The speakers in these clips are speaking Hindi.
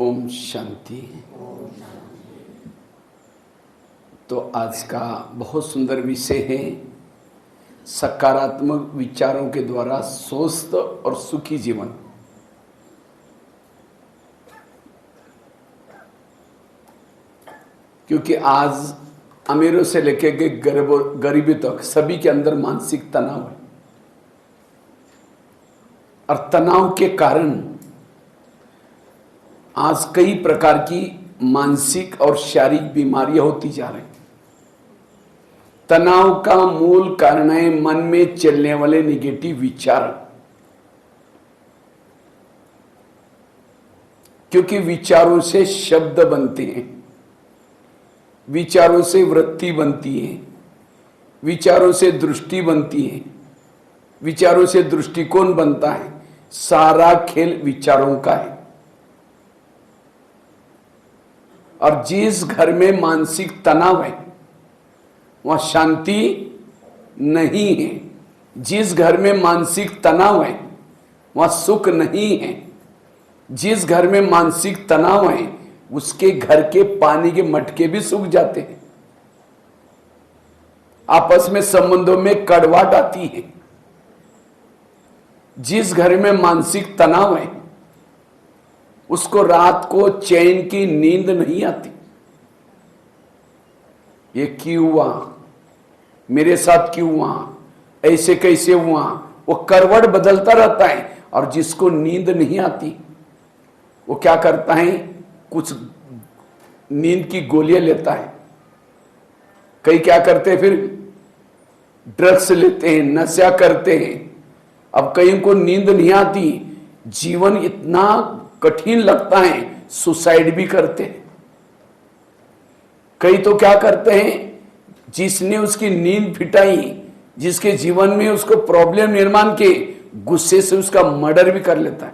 ओम शांति। तो आज का बहुत सुंदर विषय है सकारात्मक विचारों के द्वारा स्वस्थ और सुखी जीवन। क्योंकि आज अमीरों से लेकर के गरीबी तक सभी के अंदर मानसिक तनाव है और तनाव के कारण आज कई प्रकार की मानसिक और शारीरिक बीमारियां होती जा रही। तनाव का मूल कारण है मन में चलने वाले निगेटिव विचार। क्योंकि विचारों से शब्द बनते हैं, विचारों से वृत्ति बनती है, विचारों से दृष्टि बनती है, विचारों से दृष्टिकोण बनता है। सारा खेल विचारों का है। और जिस घर में मानसिक तनाव है वहां शांति नहीं है। जिस घर में मानसिक तनाव है वहां सुख नहीं है। जिस घर में मानसिक तनाव है उसके घर के पानी के मटके भी सूख जाते हैं। आपस में संबंधों में कड़वाहट आती है। जिस घर में मानसिक तनाव है उसको रात को चैन की नींद नहीं आती। ये क्यों हुआ, मेरे साथ क्यों हुआ, ऐसे कैसे हुआ, वो करवट बदलता रहता है। और जिसको नींद नहीं आती वो क्या करता है, कुछ नींद की गोलियां लेता है। कई क्या करते हैं, फिर ड्रग्स लेते हैं, नशा करते हैं। अब कई को नींद नहीं आती, जीवन इतना कठिन लगता है, सुसाइड भी करते हैं। कई तो क्या करते हैं, जिसने उसकी नींद फिटाई, जिसके जीवन में उसको प्रॉब्लम निर्माण के, गुस्से से उसका मर्डर भी कर लेता है।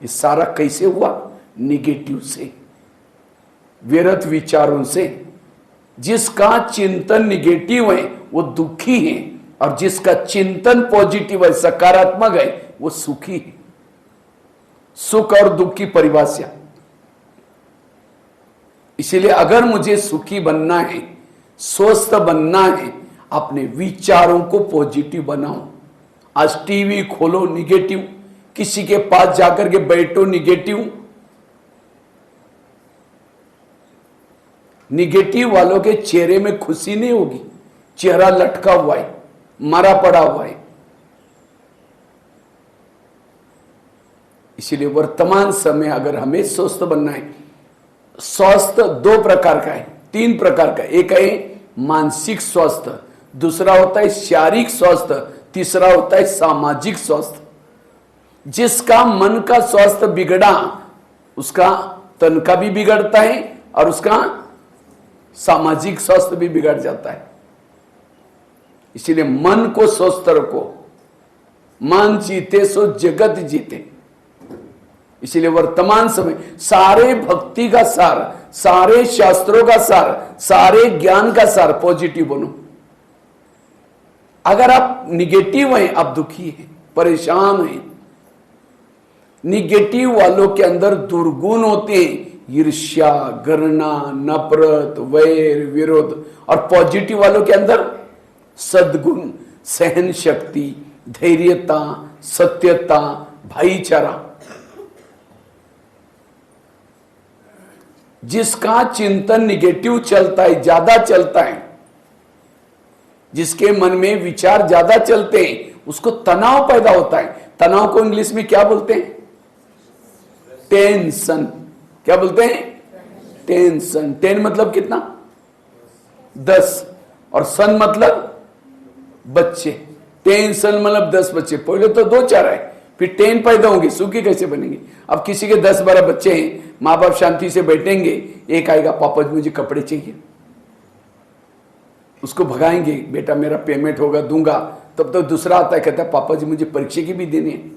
ये सारा कैसे हुआ, निगेटिव से, व्यर्थ विचारों से। जिसका चिंतन निगेटिव है वो दुखी है और जिसका चिंतन पॉजिटिव है, सकारात्मक है, वो सुखी है। सुख और दुख की परिभाषा। इसीलिए अगर मुझे सुखी बनना है, स्वस्थ बनना है, अपने विचारों को पॉजिटिव बनाओ। आज टीवी खोलो निगेटिव, किसी के पास जाकर के बैठो निगेटिव। निगेटिव वालों के चेहरे में खुशी नहीं होगी, चेहरा लटका हुआ है, मरा पड़ा हुआ है। इसीलिए वर्तमान समय अगर हमें स्वस्थ बनना है, स्वस्थ दो प्रकार का है, तीन प्रकार का। एक है मानसिक स्वास्थ्य, दूसरा होता है शारीरिक स्वास्थ्य, तीसरा होता है सामाजिक स्वास्थ्य। जिसका मन का स्वास्थ्य बिगड़ा उसका तन का भी बिगड़ता है और उसका सामाजिक स्वास्थ्य भी बिगड़ जाता है। इसीलिए मन को स्वस्थ रखो। मन जीते सो जगत जीते। इसीलिए वर्तमान समय सारे भक्ति का सार, सारे शास्त्रों का सार, सारे ज्ञान का सार पॉजिटिव बनो। अगर आप निगेटिव हैं, आप दुखी हैं, परेशान हैं। निगेटिव वालों के अंदर दुर्गुण होते हैं, ईर्ष्या, घृणा, नफरत, वैर, विरोध। और पॉजिटिव वालों के अंदर सद्गुण, सहन शक्ति, धैर्यता, सत्यता, भाईचारा। जिसका चिंतन निगेटिव चलता है, ज्यादा चलता है, जिसके मन में विचार ज्यादा चलते हैं, उसको तनाव पैदा होता है। तनाव को इंग्लिश में क्या बोलते हैं, टेंशन। क्या बोलते हैं, टेंशन। टेन मतलब कितना, 10, और सन मतलब बच्चे। टेंशन मतलब 10 बच्चे। पहले तो 2-4 है, फिर 10 पैदा होंगे, सुखी कैसे बनेंगे। अब किसी के 10-12 बच्चे हैं, माँ बाप शांति से बैठेंगे, एक आएगा, पापा जी मुझे कपड़े चाहिए, उसको भगाएंगे, बेटा मेरा पेमेंट होगा दूंगा। तब तक दूसरा आता है, कहता है पापा जी मुझे परीक्षा की भी देनी है।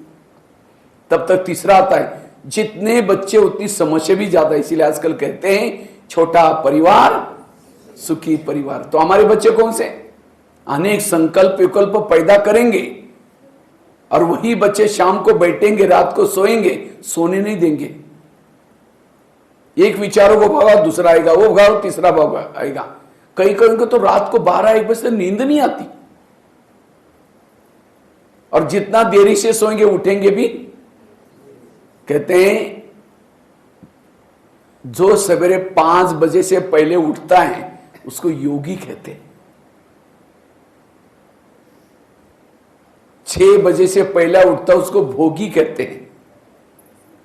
तब तक तीसरा आता है। जितने बच्चे उतनी समस्या भी ज्यादा। इसीलिए आजकल कहते हैं छोटा परिवार सुखी परिवार। तो हमारे बच्चे कौन से, अनेक संकल्प विकल्प पैदा करेंगे और वही बच्चे शाम को बैठेंगे, रात को सोएंगे, सोने नहीं देंगे। एक विचारों को भगाओ, दूसरा आएगा, वो भगाओ, तीसरा आएगा। कई कई को तो रात को 12-1 बजे से नींद नहीं आती, और जितना देरी से सोएंगे उठेंगे भी। कहते हैं जो सवेरे 5 बजे से पहले उठता है उसको योगी कहते हैं। 6 बजे से पहला उठता उसको भोगी कहते हैं।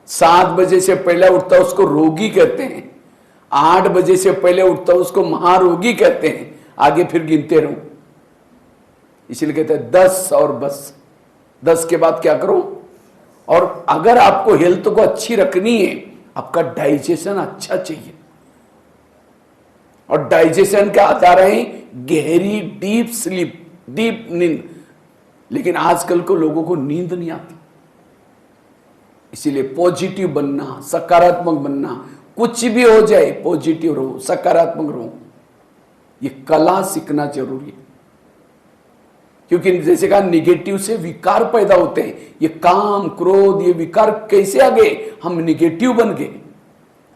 7 बजे से पहले उठता उसको रोगी कहते हैं। 8 बजे से पहले उठता उसको महारोगी कहते हैं। आगे फिर गिनते रहो। इसलिए कहते हैं 10 और बस। 10 के बाद क्या करो? और अगर आपको हेल्थ को अच्छी रखनी है, आपका डाइजेशन अच्छा चाहिए, और डाइजेशन का आधार है गहरी डीप स्लीप, डीप नींद। लेकिन आजकल को लोगों को नींद नहीं आती। इसीलिए पॉजिटिव बनना, सकारात्मक बनना, कुछ भी हो जाए पॉजिटिव रहो, सकारात्मक रहो, ये कला सीखना जरूरी है। क्योंकि जैसे कहा निगेटिव से विकार पैदा होते हैं। ये काम, क्रोध, ये विकार कैसे आ गए? हम निगेटिव बन गए।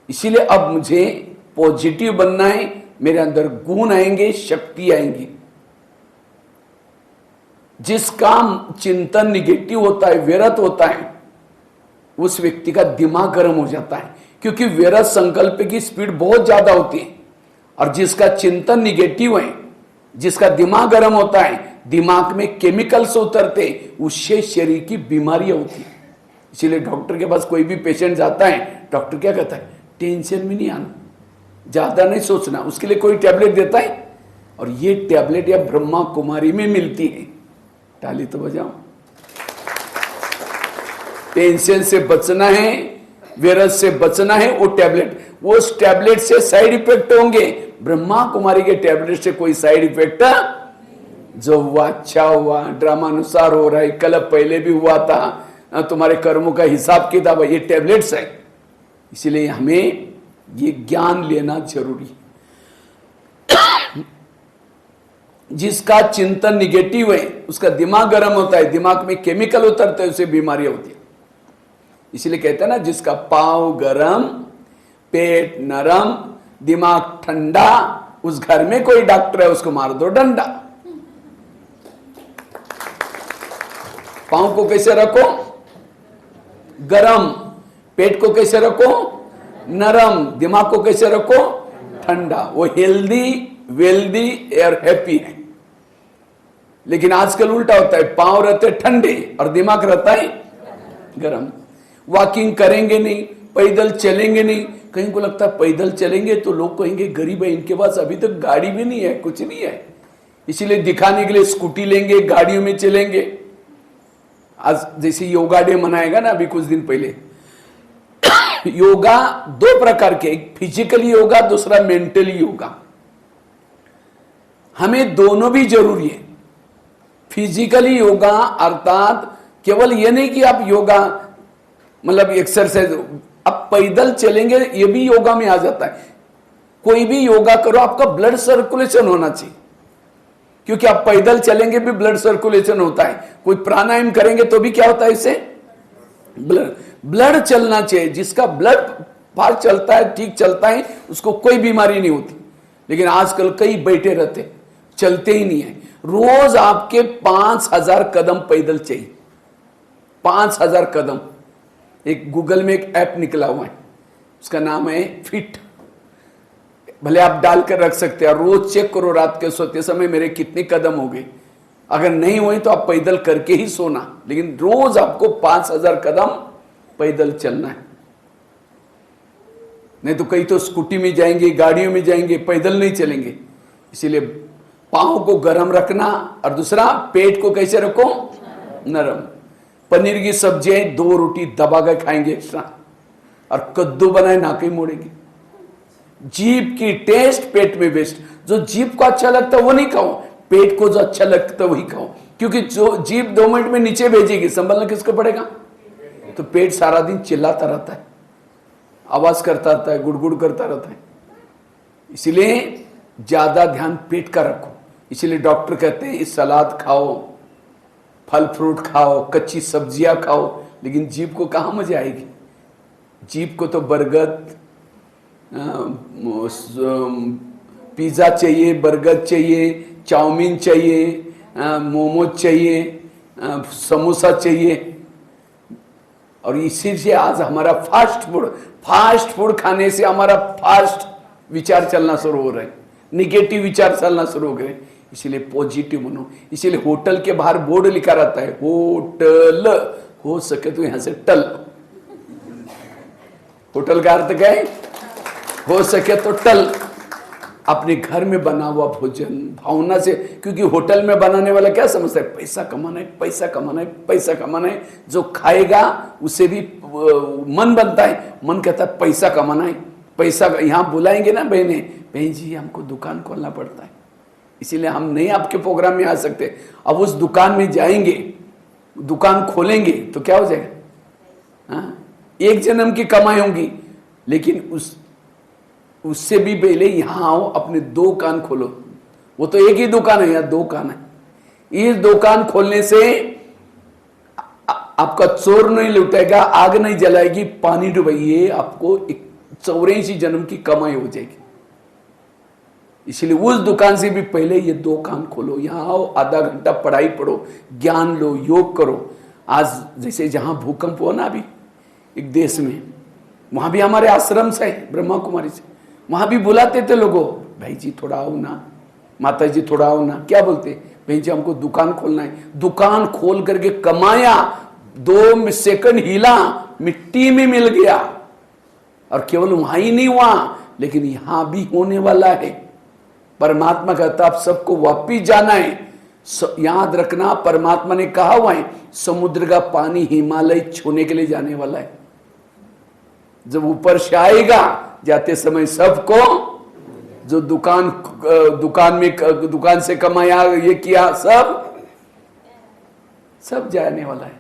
इसीलिए अब मुझे पॉजिटिव बनना है, मेरे अंदर गुण आएंगे, शक्ति आएंगी। जिसका चिंतन निगेटिव होता है, व्यर्थ होता है, उस व्यक्ति का दिमाग गर्म हो जाता है, क्योंकि व्यर्थ संकल्प की स्पीड बहुत ज्यादा होती है। और जिसका चिंतन निगेटिव है, जिसका दिमाग गर्म होता है, दिमाग में केमिकल्स उतरते, उससे शरीर की बीमारियां होती है। इसीलिए डॉक्टर के पास कोई भी पेशेंट जाता है, डॉक्टर क्या कहता है? टेंशन में नहीं आना, ज्यादा नहीं सोचना। उसके लिए कोई टैबलेट देता है, और ये टैबलेट या ब्रह्मा कुमारी में मिलती है। ताली तो बजाओ। टेंशन से बचना है, विरस से बचना है, वो टैबलेट, वो उस टैबलेट से साइड इफेक्ट होंगे। ब्रह्मा कुमारी के टैबलेट से कोई साइड इफेक्ट, जो हुआ अच्छा हुआ, ड्रामा अनुसार हो रहा है, कल पहले भी हुआ था, तुम्हारे कर्मों का हिसाब किताब, ये टैबलेट्स है। इसलिए हमें ये ज्ञान लेना जरूरी है। जिसका चिंतन निगेटिव है, उसका दिमाग गर्म होता है, दिमाग में केमिकल उतरते हैं, उसे बीमारियां होती है। इसलिए कहते हैं ना, जिसका पांव गरम, पेट नरम, दिमाग ठंडा, उस घर में कोई डॉक्टर है, उसको मार दो डंडा। पांव को कैसे रखो? गरम। पेट को कैसे रखो? नरम। दिमाग को कैसे रखो? ठंडा। वो हेल्दी, वेल्दी और हैप्पी है। लेकिन आजकल उल्टा होता है, पांव रहते ठंडे और दिमाग रहता है गरम। वॉकिंग करेंगे नहीं, पैदल चलेंगे नहीं। कहीं को लगता है पैदल चलेंगे तो लोग कहेंगे गरीब है, इनके पास अभी तक गाड़ी भी नहीं है, कुछ नहीं है। इसीलिए दिखाने के लिए स्कूटी लेंगे, गाड़ियों में चलेंगे। आज जैसे योगा डे मनाएगा ना, अभी कुछ दिन पहले, योगा 2 प्रकार के, एक फिजिकली योगा, दूसरा मेंटली योगा। हमें दोनों भी जरूरी है। फिजिकली योगा अर्थात केवल ये नहीं कि आप योगा मतलब एक्सरसाइज, आप पैदल चलेंगे, ये भी योगा में आ जाता है। कोई भी योगा करो, आपका ब्लड सर्कुलेशन होना चाहिए, क्योंकि आप पैदल चलेंगे भी ब्लड सर्कुलेशन होता है। कोई प्राणायाम करेंगे तो भी क्या होता है? इससे ब्लड चलना चाहिए। जिसका ब्लड फास्ट चलता है, ठीक चलता है, उसको कोई बीमारी नहीं होती। लेकिन आजकल कई बैठे रहते, चलते ही नहीं है। रोज आपके 5000 कदम पैदल चाहिए, 5000 कदम। एक गूगल में एक ऐप निकला हुआ है, उसका नाम है फिट। भले आप डालकर रख सकते हैं, रोज चेक करो रात के सोते समय मेरे कितने कदम हो गए। अगर नहीं हुए तो आप पैदल करके ही सोना, लेकिन रोज आपको 5000 कदम पैदल चलना है। नहीं तो कई तो स्कूटी में जाएंगे, गाड़ियों में जाएंगे, पैदल नहीं चलेंगे। इसीलिए पांव को गर्म रखना, और दूसरा पेट को कैसे रखो? नरम। पनीर की सब्जी 2 रोटी दबा कर खाएंगे एक्स्ट्रा, और कद्दू बनाए ना कहीं मोड़ेंगे। जीभ की टेस्ट पेट में वेस्ट। जो जीभ को अच्छा लगता है वो नहीं खाओ, पेट को जो अच्छा लगता है वही खाओ। क्योंकि जो जीभ 2 मिनट में नीचे भेजेगी, संभलना किसको पड़ेगा? तो पेट सारा दिन चिल्लाता रहता है, आवाज करता रहता है, गुड़गुड़ करता रहता है। इसीलिए ज्यादा ध्यान पेट का रखो। इसीलिए डॉक्टर कहते हैं इस सलाद खाओ, फल फ्रूट खाओ, कच्ची सब्जियां खाओ, लेकिन जीभ को कहाँ मजा आएगी? जीभ को तो बर्गर, पिज्जा चाहिए, बर्गर चाहिए, चाउमीन चाहिए, मोमोज चाहिए, समोसा चाहिए। और इसी से आज हमारा फास्ट फूड खाने से हमारा फास्ट विचार चलना शुरू हो रहे हैं, निगेटिव विचार चलना शुरू हो गए। इसलिए पॉजिटिव बनो। इसीलिए होटल के बाहर बोर्ड लिखा रहता है, होटल, हो सके तो यहां से टल। होटल का अर्थ क्या है? हो सके तो टल। अपने घर में बना हुआ भोजन भावना से, क्योंकि होटल में बनाने वाला क्या समझता है? पैसा कमाना है, पैसा कमाना है, पैसा कमाना है। जो खाएगा उसे भी मन बनता है, मन कहता है पैसा कमाना है, पैसा। यहाँ बुलाएंगे ना बहने, बहन जी हमको दुकान खोलना पड़ता है, इसीलिए हम नहीं आपके प्रोग्राम में आ सकते। अब उस दुकान में जाएंगे, दुकान खोलेंगे तो क्या हो जाएगा? हाँ, एक जन्म की कमाई होंगी, लेकिन उससे भी पहले यहां आओ, अपने 2 कान खोलो। वो तो एक ही दुकान है, यहाँ 2 कान है। इस दुकान खोलने से आपका चोर नहीं लुटेगा, आग नहीं जलाएगी, पानी डुबाइए, आपको 84 जन्म की कमाई हो जाएगी। इसलिए उस दुकान से भी पहले ये 2 कान खोलो। यहां आओ, आधा घंटा पढ़ाई पढ़ो, ज्ञान लो, योग करो। आज जैसे जहां भूकंप हुआ ना अभी एक देश में, वहां भी हमारे आश्रम से, ब्रह्मा कुमारी से, वहां भी बुलाते थे लोगों, भाई जी थोड़ा आओ ना, माता जी थोड़ा आओ ना। क्या बोलते? भाई जी हमको दुकान खोलना है। दुकान खोल करके कमाया, 2 सेकंड हिला, मिट्टी में मिल गया। और केवल वहां ही नहीं हुआ, लेकिन यहां भी होने वाला है। परमात्मा कहता आप सबको वापिस जाना है। याद रखना, परमात्मा ने कहा हुआ है समुद्र का पानी हिमालय छूने के लिए जाने वाला है। जब ऊपर से आएगा, जाते समय सबको जो दुकान से कमाया, ये किया, सब जाने वाला है।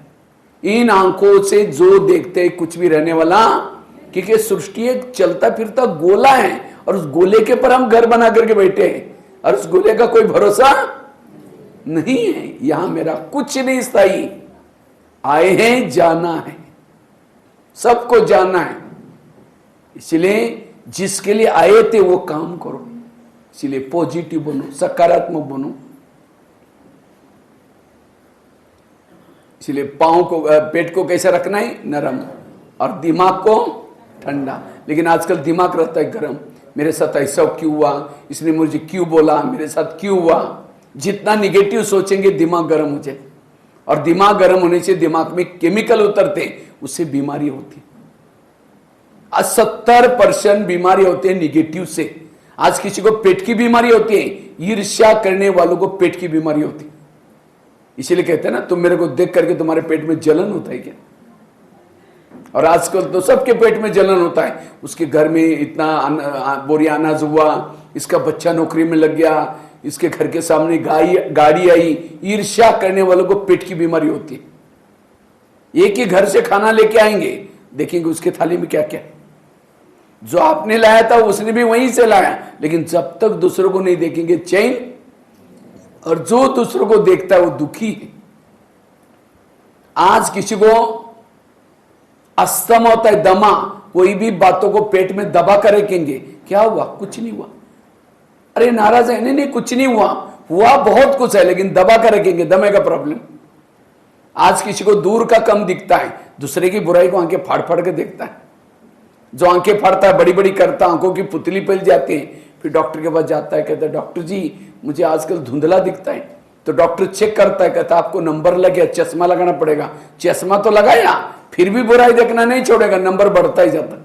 इन आंखों से जो देखते कुछ भी रहने वाला, क्योंकि सृष्टि एक चलता फिरता गोला है, और उस गोले के पर हम घर बना करके बैठे हैं, और उस गोले का कोई भरोसा नहीं है। यहां मेरा कुछ नहीं स्थायी, आए हैं जाना है, सबको जाना है। इसलिए जिसके लिए आए थे वो काम करो। इसलिए पॉजिटिव बनो, सकारात्मक बनो। इसलिए पांव को, पेट को कैसे रखना है? नरम, और दिमाग को ठंडा। लेकिन आजकल दिमाग रहता है गर्म, मेरे साथ ऐसा क्यों हुआ, इसने मुझे क्यों बोला, मेरे साथ क्यों हुआ। जितना निगेटिव सोचेंगे दिमाग गर्म हो जाए, और दिमाग गर्म होने से दिमाग में केमिकल उतरते, उससे बीमारी होती। 70% बीमारी होती है निगेटिव से। आज किसी को पेट की बीमारी होती है, ईर्ष्या करने वालों को पेट की बीमारी होती है। इसीलिए कहते हैं ना, तुम मेरे को देख करके तुम्हारे पेट में जलन होता है क्या? और आजकल तो सबके पेट में जलन होता है। उसके घर में इतना बोरी अनाज हुआ, इसका बच्चा नौकरी में लग गया, इसके घर के सामने गाड़ी आई। ईर्ष्या करने वालों को पेट की बीमारी होती है। एक ही घर से खाना लेके आएंगे, देखेंगे उसके थाली में क्या क्या। जो आपने लाया था उसने भी वहीं से लाया, लेकिन जब तक दूसरों को नहीं देखेंगे चैन, और जो दूसरों को देखता है वो दुखी है। आज किसी को अस्थमा होता है, दमा, कोई भी बातों को पेट में दबा कर रखेंगे, क्या हुआ? कुछ नहीं हुआ। अरे नाराज है? नहीं कुछ नहीं हुआ, हुआ बहुत कुछ है, लेकिन दबा कर रखेंगे, दमे का प्रॉब्लम। आज किसी को दूर का कम दिखता है, दूसरे की बुराई को आंखें फाड़ फाड़ के देखता है। जो आंखें फाड़ता है, बड़ी बड़ी करता, आंखों की पुतली पहल जाती है, फिर डॉक्टर के पास जाता है, कहता है डॉक्टर जी मुझे आजकल धुंधला दिखता है। तो डॉक्टर चेक करता है, कहता है आपको नंबर लग गया, चश्मा लगाना पड़ेगा। चश्मा तो लगाया, फिर भी बुराई देखना नहीं छोड़ेगा, नंबर बढ़ता ही जाता।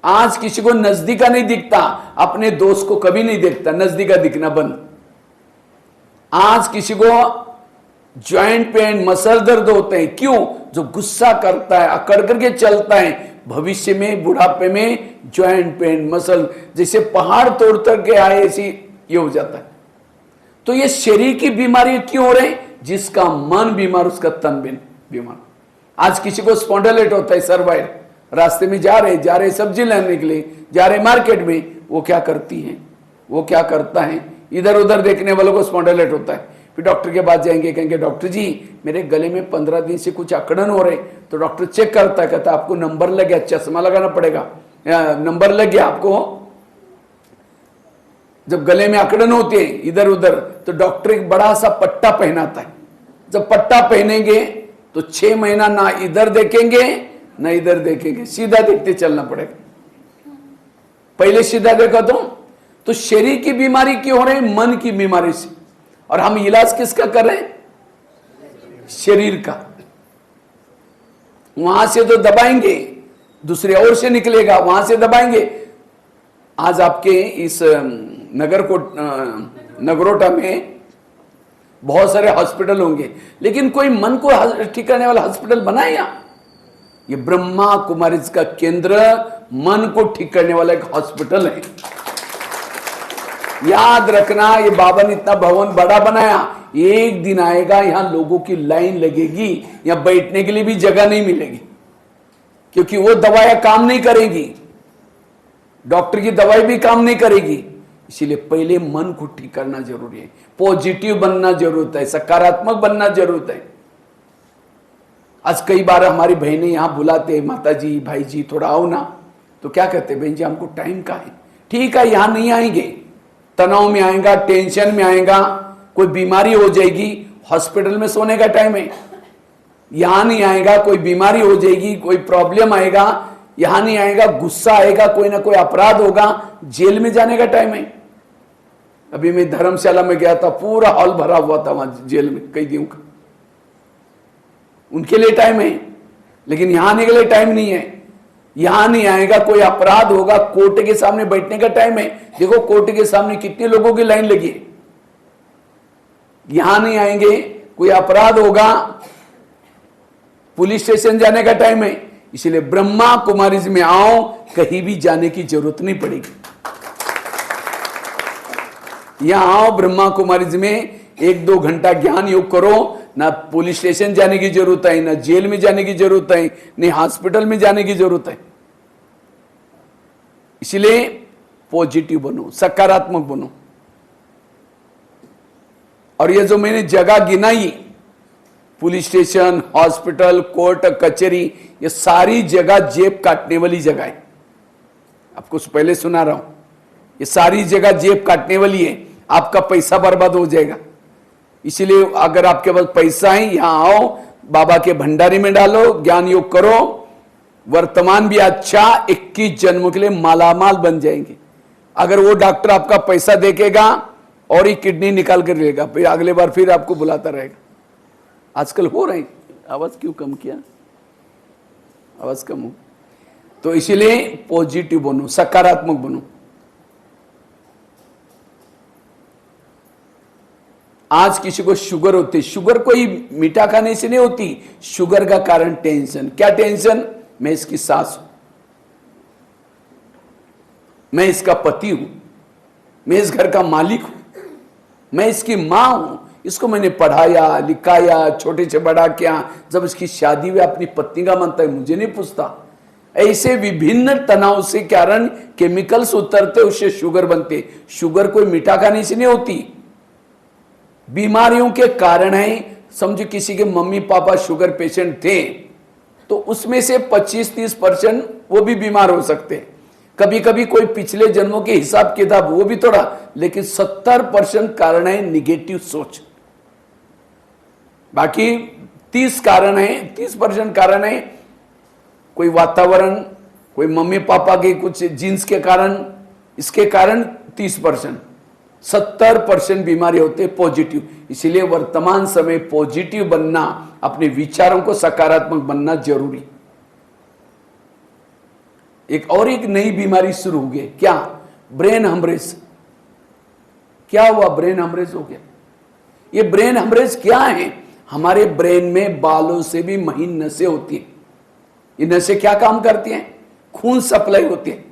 आज किसी को नजदीका नहीं दिखता, अपने दोस्त को कभी नहीं देखता, नजदीका दिखना बंद। आज किसी को जॉइंट पेन, मसल दर्द होते हैं, क्यों? जो गुस्सा करता है, अकड़ करके चलता है, भविष्य में बुढ़ापे में जॉइंट पेन, मसल जैसे पहाड़ तोड़ करके आए, ऐसी ये हो जाता है। तो ये शरीर की बीमारी क्यों हो रही? जिसका मन बीमार, उसका तन बीमार। आज किसी को स्पॉन्डिलाइटिस होता है, सर्वाइकल, रास्ते में जा रहे सब्जी लेने के लिए, जा रहे मार्केट में, वो क्या करती है, वो क्या करता है, इधर उधर देखने वालों को स्पॉन्डिलाइटिस होता है। फिर डॉक्टर के पास जाएंगे, कहेंगे डॉक्टर जी मेरे गले में 15 दिन से कुछ अकड़न हो रहे, तो डॉक्टर चेक करता है, कहता आपको नंबर लग गया, चश्मा लगाना पड़ेगा, नंबर लग गया आपको। जब गले में अकड़न होती है इधर उधर, तो डॉक्टर एक बड़ा सा पट्टा पहनाता है। जब पट्टा पहनेंगे तो 6 महीना ना इधर देखेंगे ना इधर देखेंगे, सीधा देखते चलना पड़ेगा। पहले सीधा देखा तो शरीर की बीमारी क्यों हो रही है? मन की बीमारी से। और हम इलाज किसका कर रहे हैं? शरीर का। वहां से तो दबाएंगे, दूसरे ओर से निकलेगा, वहां से दबाएंगे। आज आपके इस नगरोटा में बहुत सारे हॉस्पिटल होंगे, लेकिन कोई मन को ठीक करने वाला हॉस्पिटल बनाएगा? ये ब्रह्मा कुमारीज का केंद्र मन को ठीक करने वाला एक हॉस्पिटल है। याद रखना, ये बाबा ने इतना भवन बड़ा बनाया, एक दिन आएगा यहां लोगों की लाइन लगेगी, यहां बैठने के लिए भी जगह नहीं मिलेगी, क्योंकि वो दवाइयां काम नहीं करेगी, डॉक्टर की दवाई भी काम नहीं करेगी। इसीलिए पहले मन को ठीक करना जरूरी है, पॉजिटिव बनना जरूरत है, सकारात्मक बनना जरूरत है। आज कई बार हमारी बहनें यहां बुलाते, माता जी भाई जी थोड़ा आओ ना, तो क्या कहते, बहन जी हमको टाइम का है। ठीक है, यहां नहीं आएंगे, तनाव में आएगा, टेंशन में आएगा, कोई बीमारी हो जाएगी, हॉस्पिटल में सोने का टाइम है। यहां नहीं आएगा, कोई बीमारी हो जाएगी, कोई प्रॉब्लम आएगा, यहां नहीं आएगा, गुस्सा आएगा, कोई ना कोई अपराध होगा, जेल में जाने का टाइम है। अभी मैं धर्मशाला में गया था, पूरा हॉल भरा हुआ था वहां जेल में कैदियों का। उनके लिए टाइम है, लेकिन यहां आने के लिए टाइम नहीं है। यहां नहीं आएगा, कोई अपराध होगा, कोर्ट के सामने बैठने का टाइम है। देखो कोर्ट के सामने कितने लोगों की लाइन लगी है। यहां नहीं आएंगे, कोई अपराध होगा, पुलिस स्टेशन जाने का टाइम है। इसलिए ब्रह्मा कुमारीज में आओ, कहीं भी जाने की जरूरत नहीं पड़ेगी। यहां आओ ब्रह्मा कुमारीज में, 1-2 घंटा ज्ञान योग करो, ना पुलिस स्टेशन जाने की जरूरत है, ना जेल में जाने की जरूरत है, नहीं हॉस्पिटल में जाने की जरूरत है। इसलिए पॉजिटिव बनो, सकारात्मक बनो। और ये जो मैंने जगह गिनाई, पुलिस स्टेशन, हॉस्पिटल, कोर्ट, कचहरी, ये सारी जगह जेब काटने वाली जगह है। आपको पहले सुना रहा हूं, ये सारी जगह जेब काटने वाली है, आपका पैसा बर्बाद हो जाएगा। इसीलिए अगर आपके पास पैसा है, यहां आओ, बाबा के भंडारे में डालो, ज्ञान योग करो, वर्तमान भी अच्छा, 21 जन्मों के लिए मालामाल बन जाएंगे। अगर वो डॉक्टर आपका पैसा देखेगा और ही किडनी निकाल कर लेगा, फिर अगले बार फिर आपको बुलाता रहेगा। आजकल हो रही, आवाज क्यों कम किया, आवाज कम हो। तो इसीलिए पॉजिटिव बनो, सकारात्मक बनो। आज किसी को शुगर होती है, शुगर कोई मीठा खाने से नहीं होती, शुगर का कारण टेंशन। क्या टेंशन? मैं इसकी सास हूं, मैं इसका पति हूं, मैं इस घर का मालिक हूं, मैं इसकी मां हूं, इसको मैंने पढ़ाया लिखाया, छोटे से बड़ा किया, जब इसकी शादी हुई अपनी पत्नी का मनता है, मुझे नहीं पूछता। ऐसे विभिन्न तनाव से कारण केमिकल्स उतरते, उससे शुगर बनते। शुगर कोई मीठा खाने से नहीं होती, बीमारियों के कारण है। समझो किसी के मम्मी पापा शुगर पेशेंट थे, तो उसमें से 25-30% वो भी बीमार हो सकते हैं। कभी कभी कोई पिछले जन्मों के हिसाब किताब, वो भी थोड़ा, लेकिन 70% कारण है निगेटिव सोच। बाकी 30% कारण है कोई वातावरण, कोई मम्मी पापा के कुछ जीन्स के कारण, इसके कारण 30%। 70% बीमारी होते हैं पॉजिटिव। इसीलिए वर्तमान समय पॉजिटिव बनना, अपने विचारों को सकारात्मक बनना जरूरी। एक नई बीमारी शुरू हो गई, क्या? Brain haemorrhage. क्या हुआ? ब्रेन हेमरेज हो गया। ये ब्रेन हेमरेज क्या है? हमारे ब्रेन में बालों से भी महीन नसें होती हैं। ये नसें क्या काम करती हैं? खून सप्लाई होती है।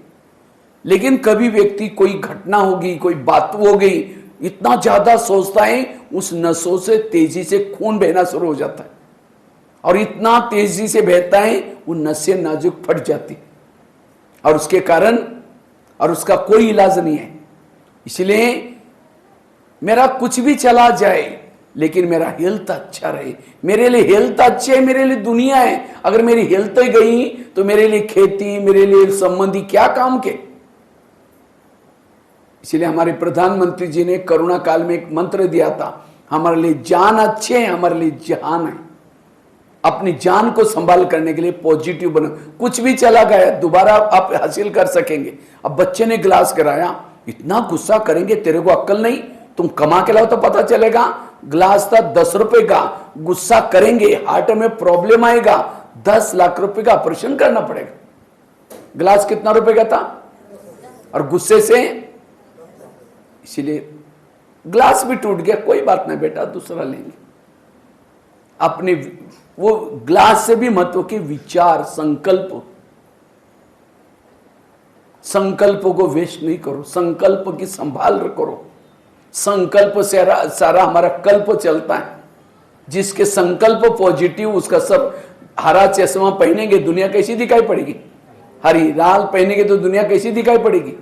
लेकिन कभी व्यक्ति कोई घटना होगी, कोई बात हो गई, इतना ज्यादा सोचता है, उस नसों से तेजी से खून बहना शुरू हो जाता है, और इतना तेजी से बहता है वो नसें नाजुक फट जाती, और उसके कारण, और उसका कोई इलाज नहीं है। इसलिए मेरा कुछ भी चला जाए, लेकिन मेरा हेल्थ अच्छा रहे। मेरे लिए हेल्थ अच्छी है, मेरे लिए दुनिया है। अगर मेरी हेल्थ गई तो मेरे लिए खेती, मेरे लिए संबंधी क्या काम के। इसलिए हमारे प्रधानमंत्री जी ने कोरोना काल में एक मंत्र दिया था, हमारे लिए जान अच्छे हैं, हमारे लिए जहान है। अपनी जान को संभाल करने के लिए पॉजिटिव बनो। कुछ भी चला गया दोबारा आप हासिल कर सकेंगे। अब बच्चे ने ग्लास गिराया, इतना गुस्सा करेंगे, तेरे को अक्ल नहीं, तुम कमा के लाओ तो पता चलेगा। ग्लास था 10 रुपए का, गुस्सा करेंगे, हार्ट में प्रॉब्लम आएगा, 10 लाख रुपए का ऑपरेशन करना पड़ेगा। ग्लास कितना रुपए का था और गुस्से से, इसीलिए ग्लास भी टूट गया, कोई बात नहीं बेटा, दूसरा लेंगे। अपने वो ग्लास से भी महत्व के विचार, संकल्प को वेस्ट नहीं करो, संकल्प की संभाल करो। संकल्प से सारा हमारा कल्प चलता है। जिसके संकल्प पॉजिटिव, उसका सब हरा चश्मा पहनेंगे, दुनिया कैसी दिखाई पड़ेगी। हरी लाल पहनेंगे तो दुनिया कैसी दिखाई पड़ेगी।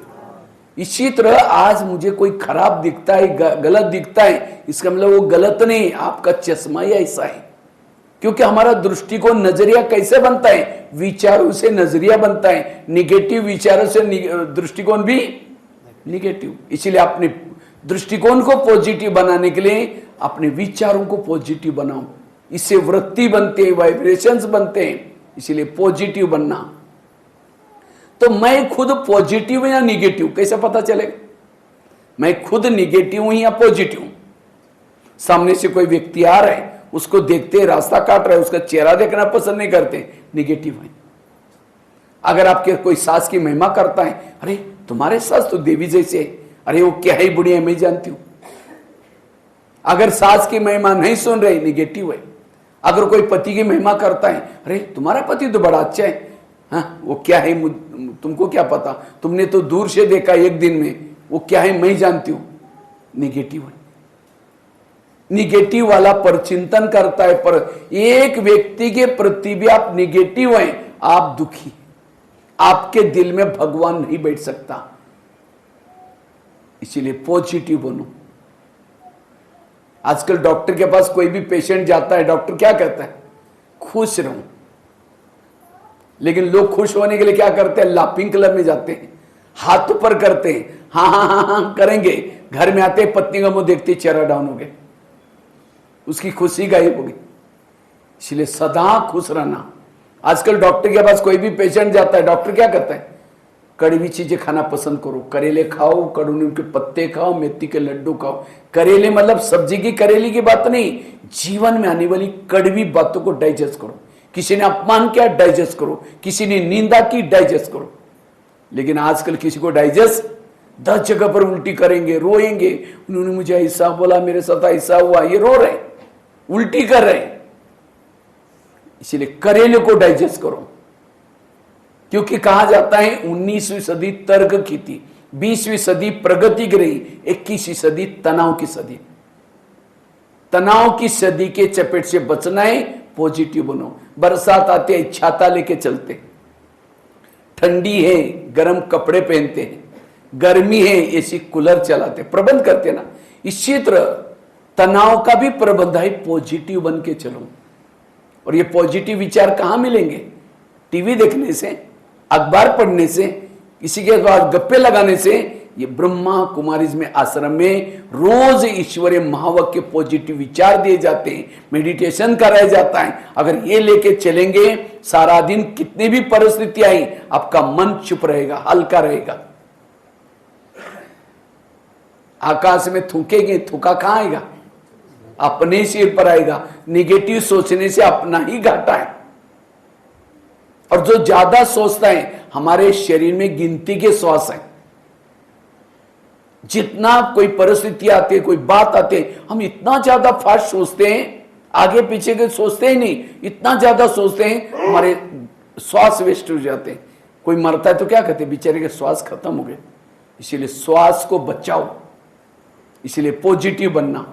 इसी तरह आज मुझे कोई खराब दिखता है, गलत दिखता है, इसका मतलब वो गलत नहीं, आपका चश्मा ही ऐसा है। क्योंकि हमारा दृष्टिकोण, नजरिया कैसे बनता है, विचारों से नजरिया बनता है। निगेटिव विचारों से दृष्टिकोण भी निगेटिव। इसीलिए अपने दृष्टिकोण को पॉजिटिव बनाने के लिए अपने विचारों को पॉजिटिव बनाओ। इससे वृत्ति बनते हैं, वाइब्रेशंस बनते हैं। इसीलिए पॉजिटिव बनना। तो मैं खुद पॉजिटिव या निगेटिव कैसे पता चलेगा? मैं खुद निगेटिव हूं या पॉजिटिव? सामने से कोई व्यक्ति आ रहा है, उसको देखते रास्ता काट रहा है, उसका चेहरा देखना पसंद नहीं करते, निगेटिव है। अगर आपके कोई सास की महिमा करता है, अरे तुम्हारे सास तो देवी जैसे है, अरे वो क्या ही बुढ़िया है, मैं जानती हूं। अगर सास की महिमा नहीं सुन रहे, निगेटिव है। अगर कोई पति की महिमा करता है, अरे तुम्हारा पति तो बड़ा अच्छा है, हाँ वो क्या है, तुमको क्या पता, तुमने तो दूर से देखा एक दिन में, वो क्या है मैं जानती हूं, निगेटिव है। निगेटिव वाला परचिंतन करता है, पर एक व्यक्ति के प्रति भी आप निगेटिव हैं, आप दुखी, आपके दिल में भगवान नहीं बैठ सकता। इसीलिए पॉजिटिव बनो। आजकल डॉक्टर के पास कोई भी पेशेंट जाता है, डॉक्टर क्या कहता है, खुश रहो। लेकिन लोग खुश होने के लिए क्या करते हैं, लाफिंग क्लब में जाते हैं, हाथ ऊपर करते हैं, हाँ हाँ हाँ हाँ करेंगे, घर में आते हैं पत्नी का मुंह देखते चेहरा डाउन हो गया, उसकी खुशी गायब हो गई। इसलिए सदा खुश रहना। आजकल डॉक्टर के पास कोई भी पेशेंट जाता है, डॉक्टर क्या कहता है, कड़वी चीजें खाना पसंद करो, करेले खाओ, कड़वी के पत्ते खाओ, मेथी के लड्डू खाओ। करेले मतलब सब्जी की करेली की बात नहीं, जीवन में आने वाली कड़वी बातों को डाइजेस्ट करो। किसी ने अपमान किया, डाइजेस्ट करो, किसी ने निंदा की, डाइजेस्ट करो। लेकिन आजकल किसी को डाइजेस्ट, 10 जगह पर उल्टी करेंगे, रोएंगे, उन्होंने मुझे ऐसा बोला, मेरे साथ ऐसा हुआ, ये रो रहे, उल्टी कर रहे। इसीलिए करेले को डाइजेस्ट करो। क्योंकि कहा जाता है 19वीं सदी तर्क की थी, 20वीं सदी प्रगति की रही, 21वीं सदी तनाव की सदी। तनाव की सदी के चपेट से बचना है, पॉजिटिव बनो। बरसात आते है, छाता लेके चलते, ठंडी है गर्म कपड़े पहनते हैं, गर्मी है एसी कूलर चलाते, प्रबंध करते ना। इसी तरह तनाव का भी प्रबंध है, पॉजिटिव बन के चलो। और ये पॉजिटिव विचार कहां मिलेंगे? टीवी देखने से, अखबार पढ़ने से, किसी के बाद गप्पे लगाने से। ये ब्रह्मा कुमारीज में आश्रम में रोज ईश्वरीय महावाक्य पॉजिटिव विचार दिए जाते हैं, मेडिटेशन कराया जाता है। अगर ये लेके चलेंगे, सारा दिन कितनी भी परिस्थिति आई, आपका मन चुप रहेगा, हल्का रहेगा। आकाश में थूकेंगे, थूका कहां आएगा? अपने सिर पर आएगा। निगेटिव सोचने से अपना ही घाटा है। और जो ज्यादा सोचता है, हमारे शरीर में गिनती के श्वास है। जितना कोई परिस्थिति आती है, कोई बात आती है, हम इतना ज्यादा फास्ट सोचते हैं, आगे पीछे के सोचते ही नहीं, इतना ज्यादा सोचते हैं, हमारे श्वास वेस्ट हो जाते हैं। कोई मरता है तो क्या कहते हैं, बेचारे के श्वास खत्म हो गए। इसीलिए श्वास को बचाओ, इसीलिए पॉजिटिव बनना।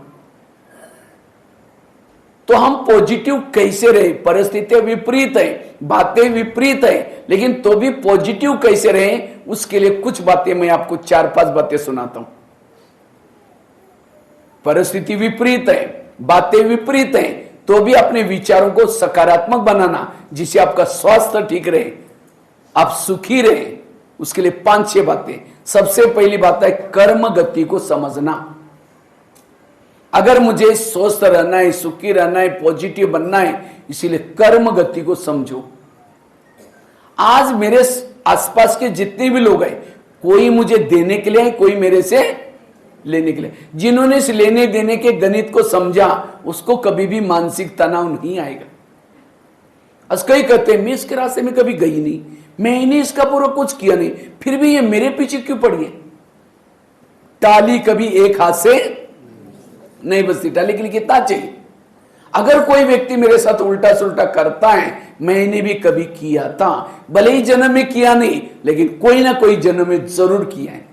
तो हम पॉजिटिव कैसे रहे? परिस्थितियां विपरीत है, बातें विपरीत है, लेकिन तो भी पॉजिटिव कैसे रहे, उसके लिए कुछ बातें मैं आपको 4-5 बातें सुनाता हूं। परिस्थिति विपरीत है, बातें विपरीत हैं, तो भी अपने विचारों को सकारात्मक बनाना, जिससे आपका स्वास्थ्य ठीक रहे, आप सुखी रहे, उसके लिए 5-6 बातें। सबसे पहली बात है कर्म गति को समझना। अगर मुझे स्वस्थ रहना है, सुखी रहना है, पॉजिटिव बनना है, इसीलिए कर्म गति को समझो। आज मेरे आसपास के जितने भी लोग हैं, कोई मुझे देने के लिए है, कोई मेरे से लेने के लिए। जिन्होंने इस लेने देने के गणित को समझा, उसको कभी भी मानसिक तनाव नहीं आएगा। आज कई कहते हैं मैं इसके रास्ते में कभी गई नहीं, मैंने इसका पूरा कुछ किया नहीं, फिर भी ये मेरे पीछे क्यों पड़ी है। ताली कभी एक हाथ से नहीं बजती, ताली के लिए कितना चाहिए। अगर कोई व्यक्ति मेरे साथ उल्टा सुल्टा करता है, मैंने भी कभी किया था, भले ही जन्म में किया नहीं, लेकिन कोई ना कोई जन्म में जरूर किया है।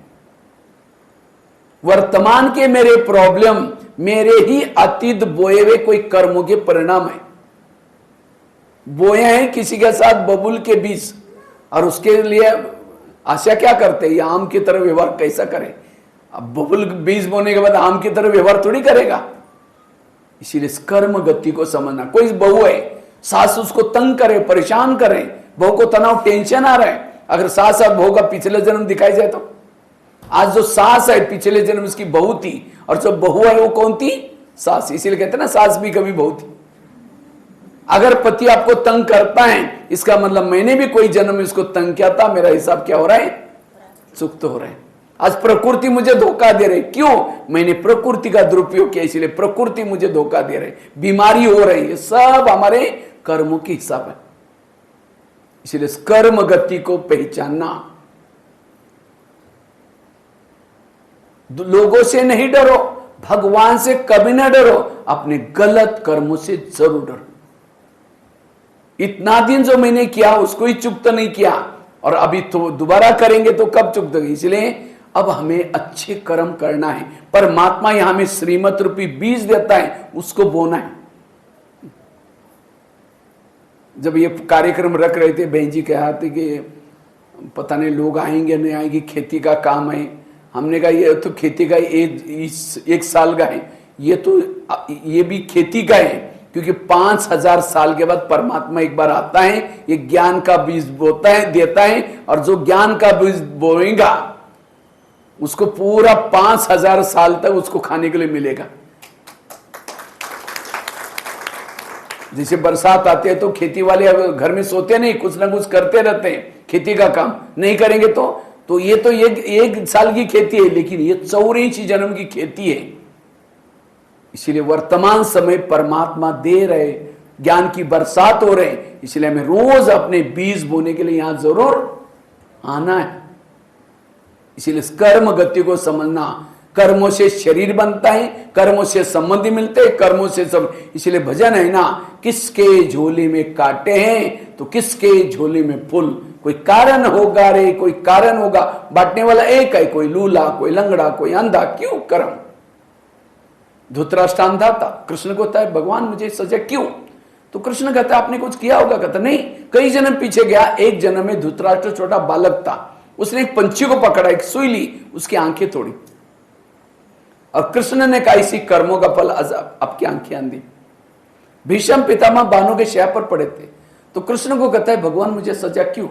वर्तमान के मेरे प्रॉब्लम मेरे ही अतीत बोए हुए कोई कर्मों के परिणाम है। बोए हैं किसी के साथ बबुल के बीज, और उसके लिए आशा क्या करते हैं, ये आम की तरह व्यवहार कैसा करे। अब बबुल बीज बोने के बाद आम की तरह व्यवहार थोड़ी करेगा। इसीलिए कर्म गति को समझना। कोई बहू है, सास उसको तंग करे, परेशान करे, बहू को तनाव टेंशन आ रहा है, अगर सास और बहू का पिछले जन्म दिखाई जाए तो आज जो सास है पिछले जन्म उसकी बहू थी, और जो बहू है वो कौन थी, सास। इसीलिए कहते हैं ना सास भी कभी बहू थी। अगर पति आपको तंग करता है, इसका मतलब मैंने भी कोई जन्म में इसको तंग किया था, मेरा हिसाब क्या हो रहा है, सुख तो हो रहा है। आज प्रकृति मुझे धोखा दे रही, क्यों, मैंने प्रकृति का दुरुपयोग किया, इसलिए प्रकृति मुझे धोखा दे रही, बीमारी हो रही है, सब हमारे कर्मों के हिसाब है। इसलिए कर्म गति को पहचानना। लोगों से नहीं डरो, भगवान से कभी ना डरो, अपने गलत कर्मों से जरूर डरो। इतना दिन जो मैंने किया उसको ही चुकता नहीं किया, और अभी तो दोबारा करेंगे तो कब चुकता। इसलिए अब हमें अच्छे कर्म करना है। परमात्मा यहां हमें श्रीमत रूपी बीज देता है, उसको बोना है। जब ये कार्यक्रम रख रहे थे, बहन जी कहा थे कि पता नहीं लोग आएंगे नहीं आएंगे, खेती का काम है। हमने कहा ये तो खेती का एक साल का है, ये भी खेती का है, क्योंकि 5000 साल के बाद परमात्मा एक बार आता है, ये ज्ञान का बीज बोता है, देता है, और जो ज्ञान का बीज बोएगा उसको पूरा 5000 साल तक उसको खाने के लिए मिलेगा। जैसे बरसात आते हैं तो खेती वाले घर में सोते नहीं, कुछ ना कुछ करते रहते हैं, खेती का काम नहीं करेंगे तो ये तो एक साल की खेती है, लेकिन ये 84 जन्म की खेती है। इसीलिए वर्तमान समय परमात्मा दे रहे, ज्ञान की बरसात हो रहे, इसलिए हमें रोज अपने बीज बोने के लिए यहां जरूर आना है। इसीलिए कर्म गति को समझना। कर्मों से शरीर बनता है, कर्मों से संबंधी मिलते हैं, कर्मों से सब। इसलिए भजन है ना, किसके झोली में कांटे हैं तो किसके झोली में फूल। कोई कारण होगा रे, कोई कारण होगा, बांटने वाला एक है, कोई लूला, कोई लंगड़ा, कोई अंधा, क्यों कर्म। धृतराष्ट्र अंधा था, कृष्ण को होता है भगवान मुझे सजा क्यों, तो कृष्ण कहता आपने कुछ किया होगा, कहता नहीं। कई जन्म पीछे गया, एक जन्म में धृतराष्ट्र छोटा बालक था, उसने एक पंछी को पकड़ा, एक सुई ली, उसकी आंखें तोड़ी, और कृष्ण ने कहा इसी कर्मों का फल आपकी आंखें अंधी। भीष्म पितामह बानों के शय पर पड़े थे, तो कृष्ण को कहता है भगवान मुझे सजा क्यों,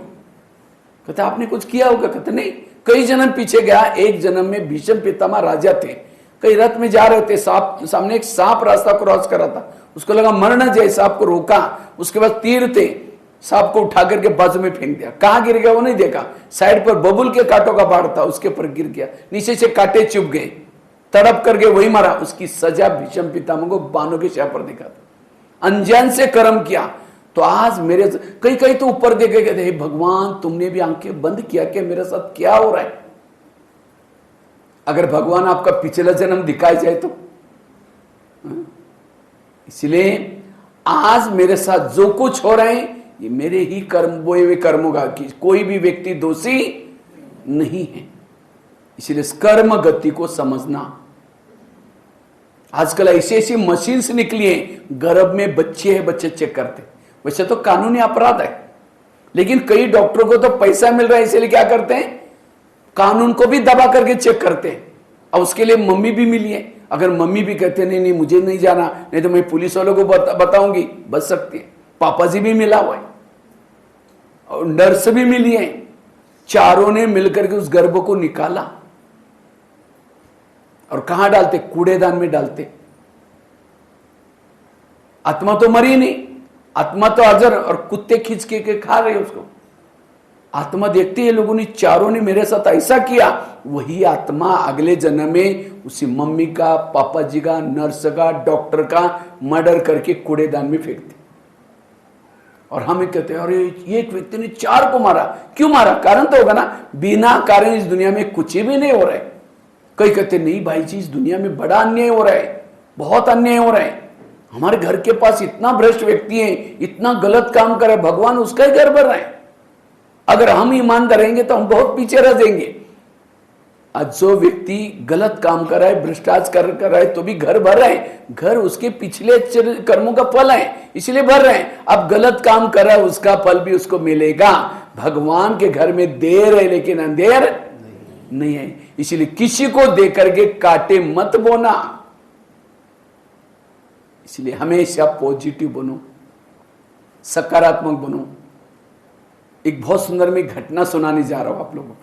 कहता आपने कुछ किया होगा, कहता नहीं। कई जन्म पीछे गया, एक जन्म में भीष्म पितामह राजा थे, कई रथ में जा रहे थे, सामने एक सांप रास्ता क्रॉस कर रहा था, उसको लगा मर न जाए, सांप को रोका, उसके बाद तीर थे, सांप को उठा करके बाजू में फेंक दिया, कहां गिर गया वो नहीं देखा, साइड पर बबुल के कांटों का बाढ़ था, उसके पर गिर गया, नीचे से कांटे चुभ गए, तड़प करके वही मरा। उसकी सजा भीष्म पितामह को बानों के शय पर देखा था, अनजान से कर्म किया। तो आज मेरे कई तो ऊपर देखे गए, भगवान तुमने भी आंखें बंद किया कि मेरे साथ क्या हो रहा है। अगर भगवान आपका पिछला जन्म दिखाई जाए तो, इसलिए आज मेरे साथ जो कुछ हो रहा है ये मेरे ही कर्म, बोए हुए कर्मों का, कि कोई भी व्यक्ति दोषी नहीं है। इसलिए कर्म गति को समझना। आजकल ऐसी ऐसी मशीन्स निकली हैं, गर्भ में बच्चे हैं, बच्चे चेक करते। वैसे तो कानूनी अपराध है, लेकिन कई डॉक्टरों को तो पैसा मिल रहा है, इसलिए क्या करते हैं, कानून को भी दबा करके चेक करते हैं। और उसके लिए मम्मी भी मिली है, अगर मम्मी भी कहते नहीं नहीं मुझे नहीं जाना, नहीं तो मैं पुलिस वालों को बताऊंगी, बच सकती है। पापा जी भी मिला हुआ है और नर्स भी मिली है, चारों ने मिलकर के उस गर्भ को निकाला और कहां डालते? कूड़ेदान में डालते। आत्मा तो मरी नहीं, आत्मा तो हाजिर, और कुत्ते खींच के खा रहे उसको। आत्मा देखती है लोगों ने, चारों ने मेरे साथ ऐसा किया, वही आत्मा अगले जन्म में उसी मम्मी का, पापा जी का, नर्स का, डॉक्टर का मर्डर करके कूड़ेदान में फेंकती। और हम कहते हैं अरे ये एक व्यक्ति ने 4 को मारा, क्यों मारा? कारण तो होगा ना, बिना कारण इस दुनिया में कुछ भी नहीं हो रहा है। कई कहते नहीं भाई जी इस दुनिया में बड़ा अन्याय हो रहा है, बहुत अन्याय हो रहा है, हमारे घर के पास इतना भ्रष्ट व्यक्ति है, इतना गलत काम करे, भगवान उसका ही घर भर रहा है। अगर हम ईमानदार रहेंगे तो हम बहुत पीछे रह जाएंगे। आज जो व्यक्ति गलत काम कर रहा है, भ्रष्टाचार कर रहा है, तो भी घर भर रहा है, घर उसके पिछले कर्मों का फल है, इसलिए भर रहे हैं। अब गलत काम कर रहा है, उसका फल भी उसको मिलेगा। भगवान के घर में देर है लेकिन अंधेर नहीं है, इसलिए किसी को देकर के काटे मत बोना। इसलिए हमेशा पॉजिटिव बनो, सकारात्मक बनो। एक बहुत सुंदर मैं घटना सुनाने जा रहा हूं आप लोगों को।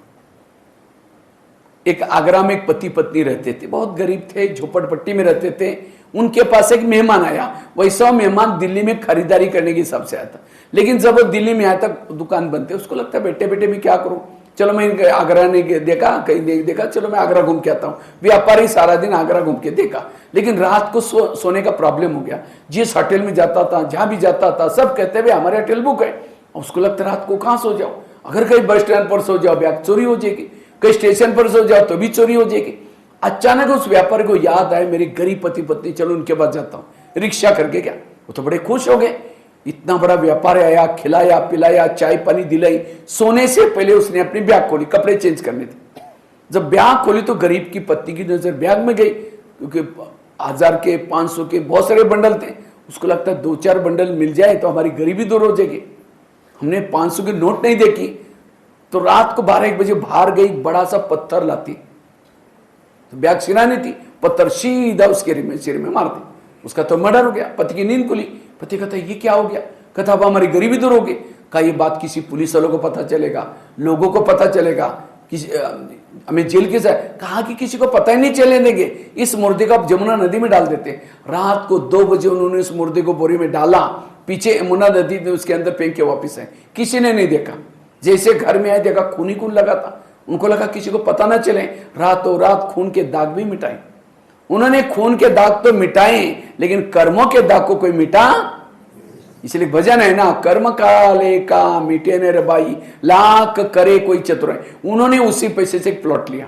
एक आगरा में एक पति पत्नी रहते थे, बहुत गरीब थे, झोपड़पट्टी में रहते थे। उनके पास एक मेहमान आया, वैसा मेहमान दिल्ली में खरीदारी करने के हिसाब से आया था, लेकिन जब वो दिल्ली में आया था दुकान बंद थे, उसको लगता है बेटे बेटे मैं क्या करूं, चलो मैं आगरा नहीं देखा, कहीं नहीं देखा, चलो मैं आगरा घूम के आता हूं। व्यापारी सारा दिन आगरा घूम के देखा, लेकिन रात को सोने का प्रॉब्लम हो गया। जिस होटल में जाता था, जहां भी जाता था, सब कहते हुए हमारे होटल बुक है। उसको लगता रात को कहां सो जाओ, अगर कहीं बस स्टैंड पर सो जाओ बैग चोरी हो जाएगी, कहीं स्टेशन पर सो जाओ तो भी चोरी हो जाएगी। अचानक उस व्यापारी को याद आए मेरे गरीब पति पत्नी, चलो उनके पास जाता हूं, रिक्शा करके। क्या वो तो बड़े खुश हो गए, इतना बड़ा व्यापार आया, खिलाया पिलाया, चाय पानी दिलाई। सोने से पहले उसने अपनी बैग खोली, कपड़े चेंज करने थे। जब बैग खोली तो गरीब की पत्नी की नजर बैग में गई, क्योंकि 1000 के 500 के बहुत सारे बंडल थे। उसको लगता है 2-4 बंडल मिल जाए तो हमारी गरीबी दूर हो जाएगी। हमने 500 की नोट नहीं देखी, तो रात को 12-1 बजे बाहर गई, बड़ा सा पत्थर लाती, तो बैग सिरानी थी, पत्थर सीधा उसके सिर में मार दी। उसका तो मर्डर हो गया। पति की नींद खुली, पति कहता ये क्या हो गया? कहता अब हमारी गरीबी दूर होगी। कहा ये बात किसी पुलिस वालों को पता चलेगा, लोगों को पता चलेगा, हमें जेल के साथ। कहा कि किसी को पता ही नहीं चले देंगे, इस मुर्दे को आप जमुना नदी में डाल देते। रात को 2 बजे उन्होंने इस मुर्दे को बोरी में डाला, पीछे यमुना नदी ने उसके अंदर फेंक के वापिस आए। किसी ने नहीं देखा, जैसे घर में आए देखा खून ही खून लगा था। उनको लगा किसी को पता ना चले, रातों रात खून के दाग भी मिटाए। उन्होंने खून के दाग तो मिटाए, लेकिन कर्मों के दाग को कोई मिटा। इसलिए भजन है ना, कर्म काले का मिटे ने रबाई, लाख करे कोई चतुर। उन्होंने उसी पैसे से एक प्लॉट लिया,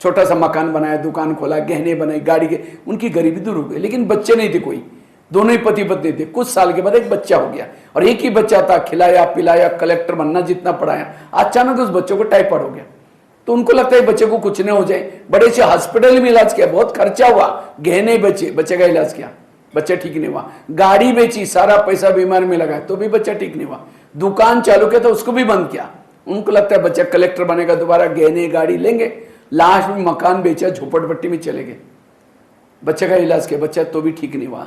छोटा सा मकान बनाया, दुकान खोला, गहने बनाए, गाड़ी के, उनकी गरीबी दूर हो गई। लेकिन बच्चे नहीं थे कोई, दोनों ही पति पत्नी थे। कुछ साल के बाद एक बच्चा हो गया, और एक ही बच्चा था, खिलाया पिलाया, कलेक्टर बनना जितना पढ़ाया। अचानक उस बच्चों को टाइफाइड हो गया, तो उनको लगता है बच्चे को कुछ नहीं हो जाए। बड़े से हॉस्पिटल में इलाज किया, बहुत खर्चा हुआ, गहने बचे, बच्चे का इलाज किया, बच्चा ठीक नहीं हुआ। गाड़ी बेची, सारा पैसा बीमार में लगाया, तो भी बच्चा ठीक नहीं हुआ। दुकान चालू किया तो उसको भी बंद किया। उनको लगता है बच्चा कलेक्टर बनेगा, दोबारा गहने गाड़ी लेंगे। लास्ट में मकान बेचा, झोपड़पट्टी में चले गए। बच्चे का इलाज किया, बच्चा तो भी ठीक नहीं हुआ।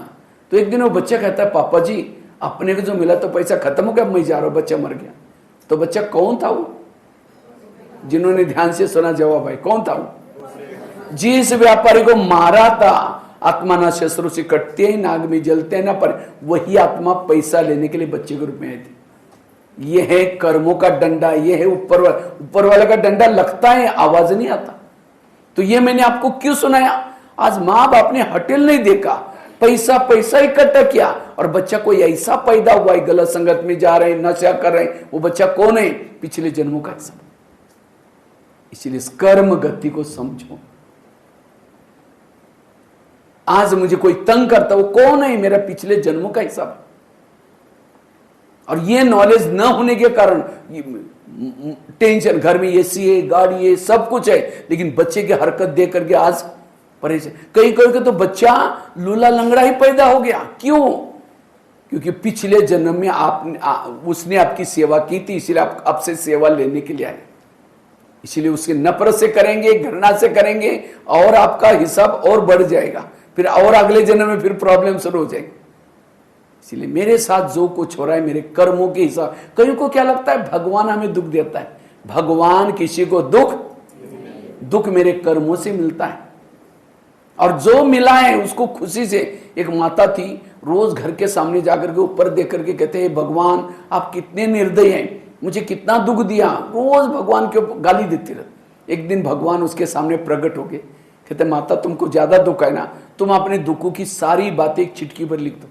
तो एक दिन वो बच्चा कहता है पापा जी अपने को जो मिला तो पैसा खत्म हो गया, मैं जा रहा हूं, बच्चा मर गया। तो बच्चा कौन था वो? जिन्होंने ध्यान से सुना जवाब है, कौन था वो? जिस व्यापारी को मारा था। आत्मा ना शस्त्रों से कटते हैं, नाग में जलते हैं ना, पर वही आत्मा पैसा लेने के लिए बच्चे के रूप में आए थे। ये है कर्मों का डंडा, ये है ऊपर वाले का डंडा, लगता है आवाज नहीं आता। तो ये मैंने आपको क्यों सुनाया? आज माँ बाप ने होटल नहीं देखा, पैसा पैसा इकट्ठा किया, और बच्चा कोई ऐसा पैदा हुआ है, गलत संगत में जा रहे हैं, नशा कर रहे हैं। वो बच्चा कौन है? पिछले जन्मों का हिस्सा। इसलिए इस कर्म गति को समझो। आज मुझे कोई तंग करता, वो कौन है? मेरा पिछले जन्मों का हिसाब। और ये नॉलेज न होने के कारण टेंशन, घर में एसी है, गाड़ी है, सब कुछ है, लेकिन बच्चे की हरकत देख करके आज परेशान। कई कई तो बच्चा लूला लंगड़ा ही पैदा हो गया। क्यों? क्योंकि पिछले जन्म में उसने आपकी सेवा की थी, इसलिए आपसे सेवा लेने के लिए आए। इसलिए उसके नफरत से करेंगे, घृणा से करेंगे, और आपका हिसाब और बढ़ जाएगा। फिर और अगले जन्म में फिर प्रॉब्लम शुरू हो जाएगी। इसलिए मेरे साथ जो कुछ हो रहा है मेरे कर्मों के हिसाब। कईयों को क्या लगता है भगवान हमें दुख देता है, भगवान किसी को दुख मेरे कर्मों से मिलता है, और जो मिला है उसको खुशी से। एक माता थी, रोज घर के सामने जाकर के ऊपर देख करके कहते हैं भगवान आप कितने निर्दयी हैं, मुझे कितना दुख दिया, रोज भगवान के गाली देती रहती। एक दिन भगवान उसके सामने प्रकट हो गए, कहते माता तुमको ज्यादा दुख है ना, तुम अपने दुखों की सारी बातें एक चिटकी पर लिख दो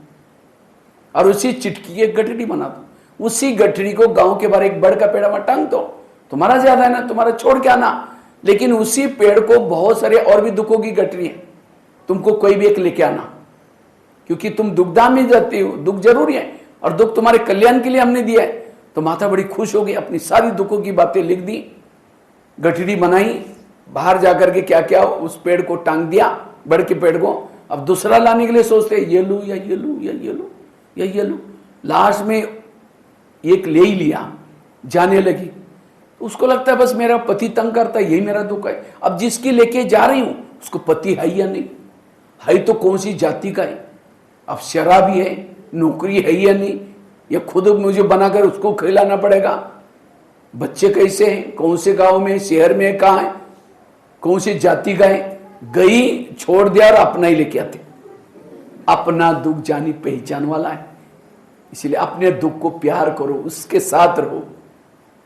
और उसी चिटकी की एक गठरी बना दो, उसी गठरी को गांव के बाहर एक बड़ का पेड़ में टांग दो, तुम्हारा ज्यादा है ना, तुम्हारा छोड़ के आना। लेकिन उसी पेड़ को बहुत सारे और भी दुखों की गठरी है, तुमको कोई भी एक लेके आना, क्योंकि तुम दुखदान में जाती हो, दुख जरूरी है और दुख तुम्हारे कल्याण के लिए हमने दिया है। तो माता बड़ी खुश हो गई, अपनी सारी दुखों की बातें लिख दी, गठरी बनाई, बाहर जाकर के क्या क्या उस पेड़ को टांग दिया, बड़ के पेड़ को। अब दूसरा लाने के लिए सोचते ये लू या ये लू या ये लू या ये लू, लास्ट में एक ले ही लिया, जाने लगी। उसको लगता है बस मेरा पति तंग करता है, यही मेरा दुख है। अब जिसकी लेके जा रही हूं उसको पति है या नहीं है, तो कौन सी जाति का है, अब शराबी है, नौकरी है या नहीं, या खुद मुझे बनाकर उसको खिलाना पड़ेगा, बच्चे कैसे हैं, कौन से गांव में, शहर में, कहाँ है, कौन सी जाति का है। गई, छोड़ दिया और अपना ही लेके आते। अपना दुख जानी पहचान वाला है, इसलिए अपने दुख को प्यार करो, उसके साथ रहो।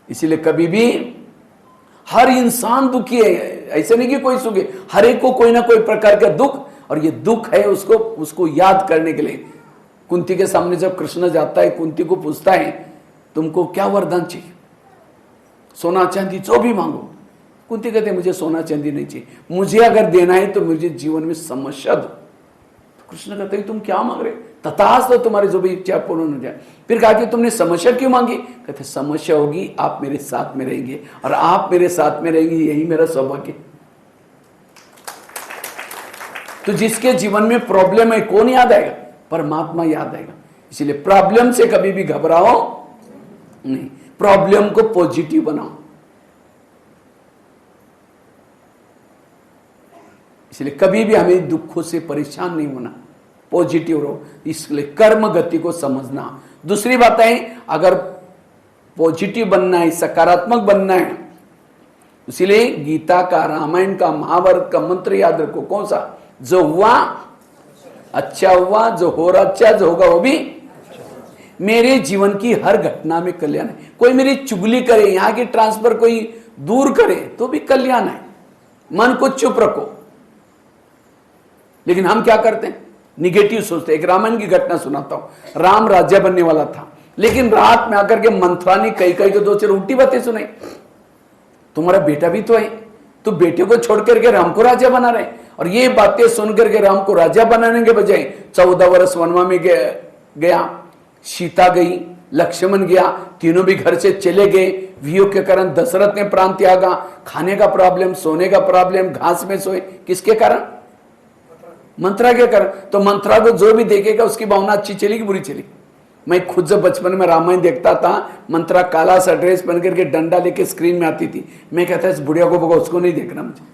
इसलिए कभी भी हर इंसान दुखी है, ऐसे नहीं कि कोई सुखी, हर एक को कोई ना कोई प्रकार का दुख, और ये दुख है उसको याद करने के लिए। कुंती के सामने जब कृष्ण जाता है, कुंती को पूछता है तुमको क्या वरदान चाहिए, सोना चांदी जो भी मांगो। कुंती कहते मुझे सोना चांदी नहीं चाहिए, मुझे अगर देना है तो मुझे जीवन में समस्या दो। तो कृष्ण कहते तुम क्या मांग रहे, तथास्तु, तो तुम्हारी जो भी इच्छा पूर्ण हो जाए। फिर कहा कि तुमने समस्या क्यों मांगी, कहते समस्या होगी आप मेरे साथ में रहेंगे, और आप मेरे साथ में रहेंगे यही मेरा सौभाग्य। तो जिसके जीवन में प्रॉब्लम है कौन याद आएगा, परमात्मा याद आएगा। इसलिए प्रॉब्लम से कभी भी घबराओ नहीं, प्रॉब्लम को पॉजिटिव बनाओ। इसलिए कभी भी हमें दुखों से परेशान नहीं होना, पॉजिटिव रहो। इसलिए कर्म गति को समझना। दूसरी बात है, अगर पॉजिटिव बनना है, सकारात्मक बनना है, इसलिए गीता का, रामायण का, महाभारत का मंत्र याद रखो। कौन सा, जो हुआ अच्छा हुआ, जो हो रहा अच्छा, जो होगा वो भी। मेरे जीवन की हर घटना में कल्याण है। कोई मेरी चुगली करे, यहां की ट्रांसफर कोई दूर करे तो भी कल्याण है। मन को चुप रखो। लेकिन हम क्या करते हैं, निगेटिव सोचते हैं। एक रामायण की घटना सुनाता हूं। राम राजा बनने वाला था, लेकिन रात में आकर के मंथरा ने कई को दो चार उल्टी बातें सुनाई। तुम्हारा बेटा भी तो है, तो बेटे को छोड़ करके राम को राजा बना रहे। और ये बातें सुन करके राम को राजा बनाने के बजाय 14 वर्ष वनवा में गया, सीता गई, लक्ष्मण गया, तीनों भी घर से चले गए। वियोग के कारण दशरथ ने प्राण त्यागा। खाने का प्रॉब्लम, सोने का प्रॉब्लम, घास में सोए, किसके कारण, मंत्रा के कारण। तो मंत्रा को जो भी देखेगा उसकी भावना अच्छी चली कि बुरी चली। मैं खुद जब बचपन में रामायण देखता था, मंत्रा काला सा ड्रेस पहन करके डंडा लेके स्क्रीन में आती थी। मैं कहता इस बुढ़िया को भगो, उसको नहीं देखना मुझे।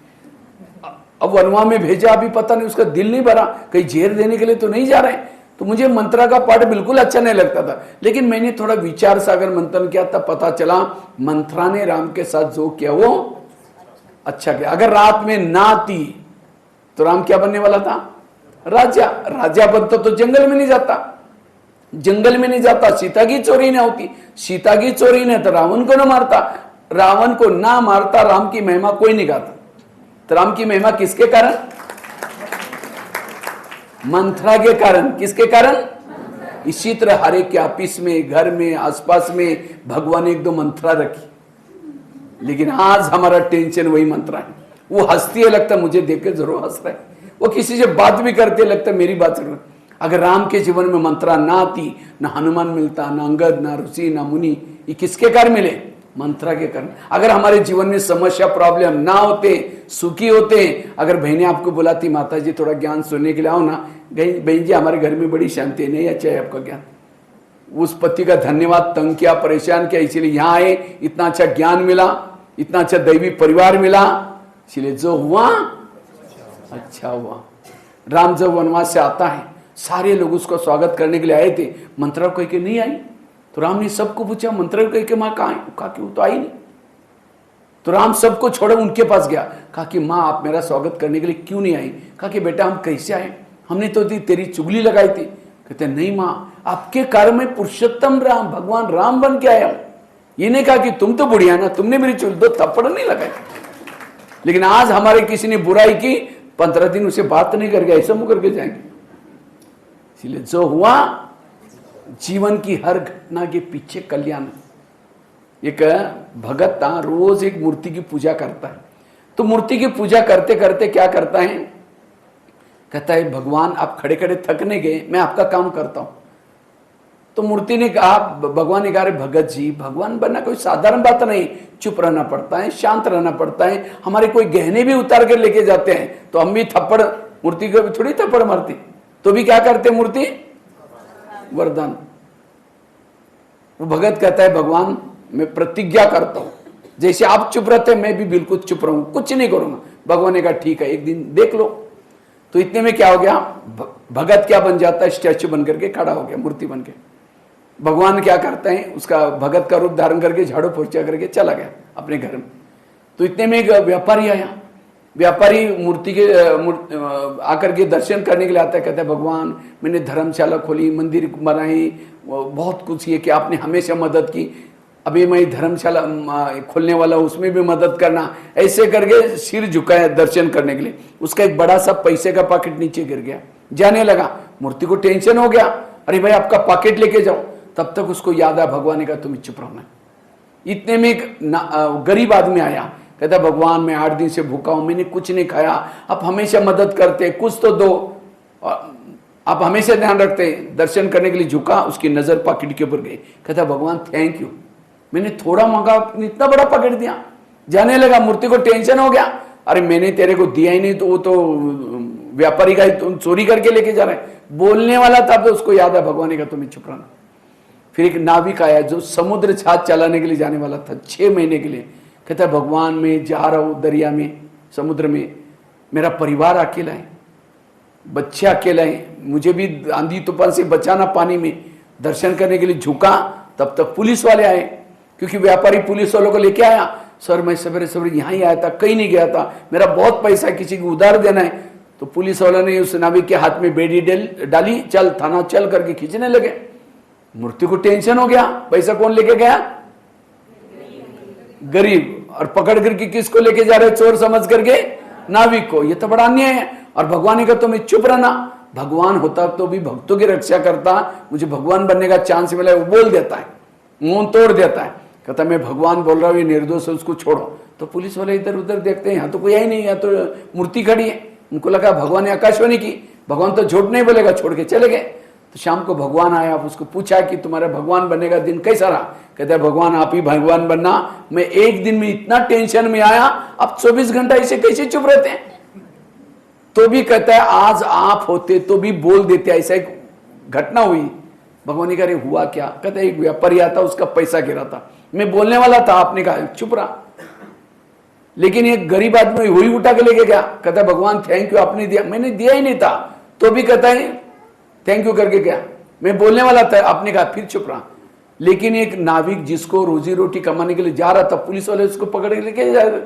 अब वनवा में भेजा, अभी पता नहीं उसका दिल नहीं भरा, कहीं जेर देने के लिए तो नहीं जा रहे। तो मुझे मंत्रा का पाठ बिल्कुल अच्छा नहीं लगता था। लेकिन मैंने थोड़ा विचार सागर मंथन किया, तब पता चला मंत्रा ने राम के साथ जो किया वो अच्छा किया। अगर रात में ना आती तो राम क्या बनने वाला था, राजा। राजा बनता तो जंगल में नहीं जाता, जंगल में नहीं जाता, सीता की चोरी नहीं होती, सीता की चोरी नहीं तो रावण को ना मारता, रावण को ना मारता, राम की महिमा कोई नहीं गाता। तो राम की महिमा किसके कारण, मंथरा के कारण। किसके कारण, इसी तरह हर एक के ऑफिस में, घर में, आसपास में भगवान ने एक दो मंत्रा रखी। लेकिन आज हमारा टेंशन वही मंत्रा है। वो हंसती है, लगता मुझे देख के जरूर हंस रहा है। वो किसी से बात भी करते लगता मेरी बात सुन। अगर राम के जीवन में मंत्रा ना आती, ना हनुमान मिलता, ना अंगद, ना ऋषि, ना मुनि। ये किसके कारण मिले, मंत्रा के कारण। अगर हमारे जीवन में समस्या, प्रॉब्लम ना होते, सुखी होते, अगर बहनें आपको बुलाती माता जी थोड़ा ज्ञान सुनने के लिए आओ ना, बहन जी हमारे घर में बड़ी शांति, नहीं अच्छा है आपका ज्ञान। उस पति का धन्यवाद, तंग किया, परेशान किया, इसीलिए यहाँ आए, इतना अच्छा ज्ञान मिला, इतना अच्छा दैवी परिवार मिला। इसलिए जो हुआ अच्छा हुआ। राम जब वनवास से आता है, सारे लोग उसको स्वागत करने के लिए आए थे, मंत्रा कह के नहीं आई। तो राम ने सबको पूछा, मंत्रा कह के माँ कहाँ है? कहा कि वो तो आई नहीं। तो राम सबको छोड़े उनके पास गया, कहा कि माँ आप मेरा स्वागत करने के लिए क्यों नहीं आई? कहा कि बेटा हम कैसे आए, हमने तो तेरी चुगली लगाई थी। कहते नहीं माँ, आपके कारण में पुरुषोत्तम राम भगवान राम बन के आया हूं। ये नहीं कहा कि तुम तो बुढ़िया ना, तुमने मेरी चुगली, 2 थप्पड़ नहीं लगाए। लेकिन आज हमारे किसी ने बुराई की, 15 दिन उसे बात नहीं करके ऐसा मुंह करके जाएंगे। इसलिए जो हुआ, जीवन की हर घटना के पीछे कल्याण। एक भगत था, रोज एक मूर्ति की पूजा करता है। तो मूर्ति की पूजा करते करते क्या करता है, कहता है भगवान आप खड़े खड़े थकने गए, मैं आपका काम करता हूं। तो मूर्ति ने कहा, भगवान ने कहा, भगत जी भगवान बनना कोई साधारण बात नहीं, चुप रहना पड़ता है, शांत रहना पड़ता है। हमारे कोई गहने भी उतार कर लेके जाते हैं तो हम भी थप्पड़, मूर्ति को भी थोड़ी थप्पड़ मारती, तो भी क्या करते मूर्ति, वरदान। वो भगत कहता है भगवान मैं प्रतिज्ञा करता हूं, जैसे आप चुप रहते मैं भी बिल्कुल चुप रहूंगा, कुछ नहीं करूंगा। भगवान ने कहा ठीक है, एक दिन देख लो। तो इतने में क्या हो गया, भगत क्या बन जाता है, स्टैचू बन करके खड़ा हो गया, मूर्ति बन के। भगवान क्या करते हैं, उसका भगत का रूप धारण करके झाड़ू पोछा करके चला गया अपने घर में। तो इतने में एक व्यापारी आया, व्यापारी मूर्ति के आकर के दर्शन करने के लिए आता है। कहता है भगवान मैंने धर्मशाला खोली, मंदिर बनाई, बहुत कुछ ये कि आपने हमेशा मदद की, अभी मैं धर्मशाला खोलने वाला हूं, उसमें भी मदद करना। ऐसे करके सिर झुकाया दर्शन करने के लिए। उसका एक बड़ा सा पैसे का पैकेट नीचे गिर गया, जाने लगा। मूर्ति को टेंशन हो गया, अरे भाई आपका पैकेट लेके जाओ। तब तक उसको याद आया, भगवान ने कहा तुम चुप रहना। इतने में एक गरीब आदमी आया, कहता भगवान मैं 8 दिन से भूखा हूं, मैंने कुछ नहीं खाया, आप हमेशा मदद करते, कुछ तो दो, आप हमेशा ध्यान रखते। दर्शन करने के लिए झुका, उसकी नजर पैकेट के ऊपर गई। कहता भगवान थैंक यू, मैंने थोड़ा मांगा, इतना बड़ा पैकेट दिया। जाने लगा, मूर्ति को टेंशन हो गया, अरे मैंने तेरे को दिया ही नहीं, तो वो तो व्यापारी का तुम चोरी करके लेके जा रहे। बोलने वाला था तो उसको याद है, भगवान ने कहा तुम्हें चुप रहना। फिर एक नाविक आया जो समुद्र जहाज चलाने के लिए जाने वाला था 6 महीने के लिए। कहता है भगवान मैं जा रहा हूं दरिया में, समुद्र में, मेरा परिवार अकेला है, बच्चे अकेला है, मुझे भी आंधी तूफान से बचाना पानी में। दर्शन करने के लिए झुका, तब तक पुलिस वाले आए, क्योंकि व्यापारी पुलिस वालों को लेके आया। सर मैं सवेरे सवेरे यहाँ ही आया था, कहीं नहीं गया था, मेरा बहुत पैसा किसी को उधार देना है। तो पुलिस वालों ने उस नाविक के हाथ में बेड़ी डाली, चल थाना चल करके खींचने लगे। मूर्ति को टेंशन हो गया, पैसा कौन लेके गया, गरीब, और पकड़ करके किसको लेके जा रहे, चोर समझ करके नाविक को। ये तो बड़ा अन्याय है। और भगवान ने कहा तुम्हें चुप रहना। भगवान होता तो भी भक्तों की रक्षा करता, मुझे भगवान बनने का चांस मिला, वो बोल देता है, मुंह तोड़ देता है, कहता मैं भगवान बोल रहा हूँ, ये निर्दोष है, उसको छोड़ो। तो पुलिस वाले इधर उधर देखते हैं, यहाँ तो कोई है ही नहीं, यहाँ तो मूर्ति खड़ी है। उनको लगा भगवान ने आकाशवाणी की, भगवान तो झूठ नहीं बोलेगा, छोड़ के चले गए। तो शाम को भगवान आया, आप उसको पूछा कि तुम्हारा भगवान बनने का दिन कैसा रहा। कहता है भगवान आप ही भगवान बनना, मैं एक दिन में इतना टेंशन में आया, अब 24 घंटा ऐसे कैसे चुप रहते हैं। तो भी कहता है आज आप होते तो भी बोल देते, ऐसा एक घटना हुई। भगवान ने कहा हुआ क्या, कहता है एक व्यापारी आता, उसका पैसा गिरा था, मैं बोलने वाला था, आपने कहा चुप रहा, लेकिन एक गरीब आदमी वही उठा के लेके गया। कहता है भगवान थैंक यू आपने दिया, मैंने दिया ही नहीं था, तो भी कहता है थैंक यू करके गया, मैं बोलने वाला था, आपने कहा, फिर चुप रहा। लेकिन एक नाविक जिसको रोजी रोटी कमाने के लिए जा रहा था, पुलिस वाले उसको पकड़ के लेके जा रहे,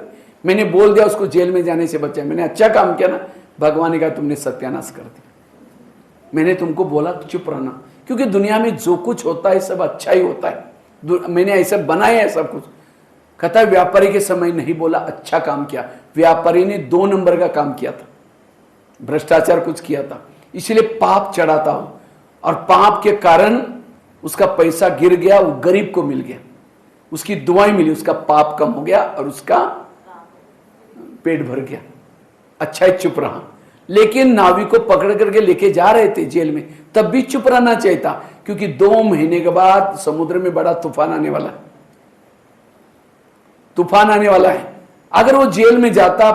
मैंने बोल दिया, उसको जेल में जाने से बचाया, मैंने अच्छा काम किया ना। भगवान ने कहा तुमने सत्यानाश कर दिया, मैंने तुमको बोला चुप रहना, क्योंकि दुनिया में जो कुछ होता है सब अच्छा ही होता है, मैंने ऐसा बनाया है सब कुछ। कहता है व्यापारी के समय नहीं बोला, अच्छा काम किया। व्यापारी ने 2 नंबर का काम किया था, भ्रष्टाचार कुछ किया था, इसलिए पाप चढ़ाता हूं, और पाप के कारण उसका पैसा गिर गया, वो गरीब को मिल गया, उसकी दुआएं मिली, उसका पाप कम हो गया और उसका पेट भर गया। अच्छा है चुप रहा। लेकिन नाविक को पकड़ करके लेके जा रहे थे जेल में, तब भी चुप रहना चाहिए था, क्योंकि 2 महीने के बाद समुद्र में बड़ा तूफान आने वाला है, तूफान आने वाला है। अगर वो जेल में जाता,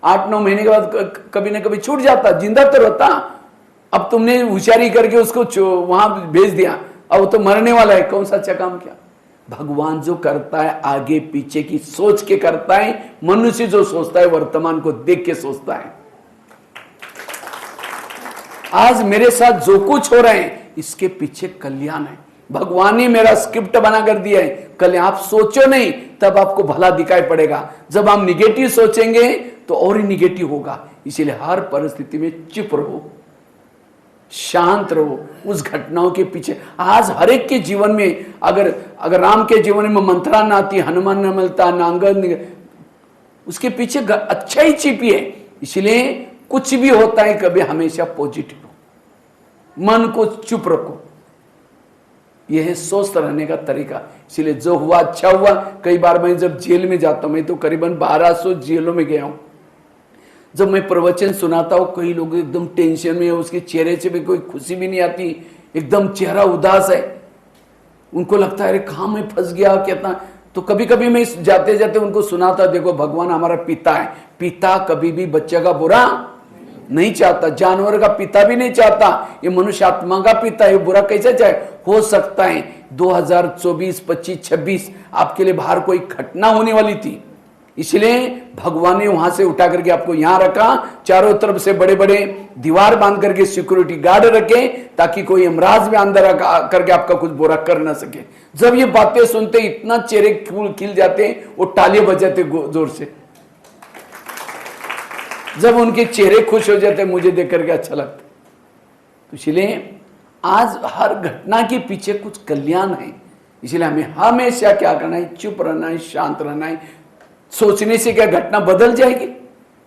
8-9 महीने के बाद कभी ना कभी छूट जाता, जिंदा तो रहता। अब तुमने होशियारी करके उसको वहां भेज दिया, अब वो तो मरने वाला है, कौन सा अच्छा काम किया। भगवान जो करता है आगे पीछे की सोच के करता है, मनुष्य जो सोचता है वर्तमान को देख के सोचता है। आज मेरे साथ जो कुछ हो रहे हैं इसके पीछे कल्याण है। भगवान ने मेरा स्क्रिप्ट बना कर दिया है। कल आप सोचो नहीं, तब आपको भला दिखाई पड़ेगा। जब हम निगेटिव सोचेंगे तो और ही निगेटिव होगा। इसीलिए हर परिस्थिति में चुप रहो, शांत रहो। उस घटनाओं के पीछे आज हर एक के जीवन में, अगर राम के जीवन में मंत्रा ना आती, हनुमान न मिलता, नांगल, उसके पीछे अच्छा ही छिपी है। इसलिए कुछ भी होता है कभी हमेशा पॉजिटिव हो, मन को चुप रखो। यह है स्वस्थ रहने का तरीका। इसलिए जो हुआ अच्छा हुआ। कई बार मैं जब जेल में जाता हूं, मैं तो करीबन 1200 जेलों में गया हूं, जब मैं प्रवचन सुनाता हूं, कई लोग एकदम टेंशन में है, उसके चेहरे से भी कोई खुशी भी नहीं आती, एकदम चेहरा उदास है। उनको लगता है अरे कहां मैं फंस गया कहता। तो कभी कभी मैं जाते जाते उनको सुनाता, देखो भगवान हमारा पिता है। पिता कभी भी बच्चे का बुरा नहीं चाहता, जानवर का पिता भी नहीं चाहता, ये मनुष्य आत्मा का पिता है, बुरा कैसे चाहे। हो सकता है 2024, 25, 26 आपके लिए बाहर कोई घटना होने वाली थी, इसलिए भगवान ने वहां से उठा करके आपको यहां रखा। चारों तरफ से बड़े बड़े दीवार बांध करके सिक्योरिटी गार्ड रखे, ताकि कोई अमराज में अंदर करके आपका कुछ बुरा कर ना सके। जब ये बातें सुनते इतना चेहरे खिल जाते, वो तालियां बजाते जोर से। जब उनके चेहरे खुश हो जाते, मुझे देख करके अच्छा लगता। तो इसलिए आज हर घटना के पीछे कुछ कल्याण है। इसलिए हमें हमेशा क्या करना है, चुप रहना है, शांत रहना है। सोचने से क्या घटना बदल जाएगी,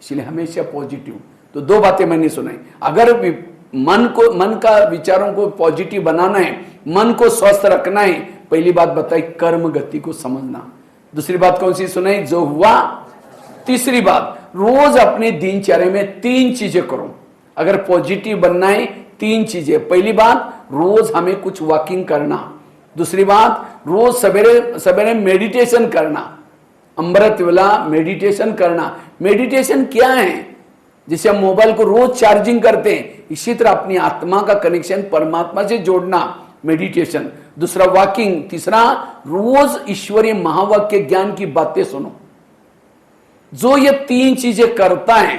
इसलिए हमेशा पॉजिटिव। तो दो बातें मैंने सुनाई। अगर मन का विचारों को पॉजिटिव बनाना है, मन को स्वस्थ रखना है, पहली बात बताई कर्म गति को समझना। दूसरी बात कौन सी सुनाई, जो हुआ। तीसरी बात, रोज अपने दिनचर्या में 3 चीजें करो। अगर पॉजिटिव बनना है 3 चीजें। पहली बात, रोज हमें कुछ वॉकिंग करना। दूसरी बात, रोज सवेरे सवेरे मेडिटेशन करना, अमृत वेला मेडिटेशन करना। मेडिटेशन क्या है, जैसे हम मोबाइल को रोज चार्जिंग करते हैं, इसी तरह अपनी आत्मा का कनेक्शन परमात्मा से जोड़ना, मेडिटेशन। दूसरा वॉकिंग। तीसरा, रोज ईश्वरीय महावाक्य ज्ञान की बातें सुनो। जो ये 3 चीजें करता है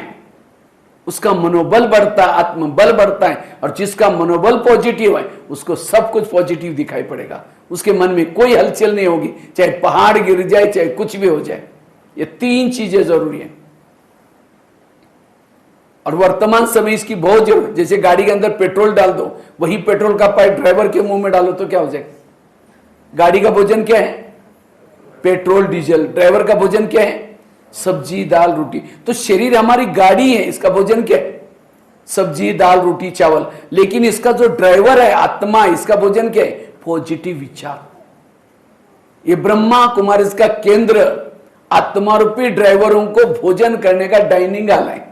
उसका मनोबल बढ़ता है, आत्मबल बढ़ता है। और जिसका मनोबल पॉजिटिव है उसको सब कुछ पॉजिटिव दिखाई पड़ेगा। उसके मन में कोई हलचल नहीं होगी, चाहे पहाड़ गिर जाए, चाहे कुछ भी हो जाए। ये 3 चीजें जरूरी है। और वर्तमान समय इसकी बहुत जरूरत है। जैसे गाड़ी के अंदर पेट्रोल डाल दो, वही पेट्रोल का पाइप ड्राइवर के मुंह में डालो तो क्या हो जाएगा। गाड़ी का भोजन क्या है, पेट्रोल डीजल। ड्राइवर का भोजन क्या है, सब्जी दाल रोटी। तो शरीर हमारी गाड़ी है, इसका भोजन क्या है, सब्जी दाल रोटी चावल। लेकिन इसका जो ड्राइवर है आत्मा, इसका भोजन क्या है, पॉजिटिव विचार। ये ब्रह्मा कुमारी इसका केंद्र, आत्मा रूपी ड्राइवरों को भोजन करने का डाइनिंग हॉल है।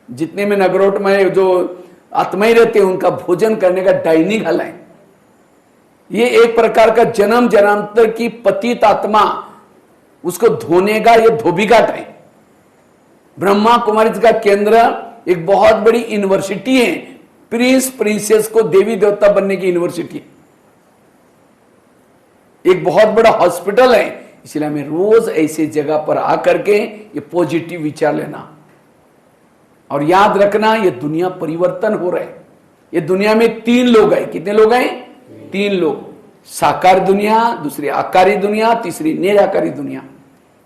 जितने में नगरोट में जो आत्मा ही रहते हैं उनका भोजन करने का डाइनिंग हॉल है। ये एक प्रकार का जन्म जन्मांतर की पतित आत्मा, उसको धोने का ये धोबीघाट है। ब्रह्मा कुमारी का केंद्र एक बहुत बड़ी यूनिवर्सिटी है, प्रिंस प्रिंसेस को देवी देवता बनने की यूनिवर्सिटी, एक बहुत बड़ा हॉस्पिटल है। इसलिए हमें रोज ऐसे जगह पर आकर के ये पॉजिटिव विचार लेना। और याद रखना, ये दुनिया परिवर्तन हो रहा है। ये दुनिया में 3 लोग हैं। कितने लोग हैं, 3 लोग। साकार दुनिया, दूसरी आकारी दुनिया, तीसरी निराकारी दुनिया।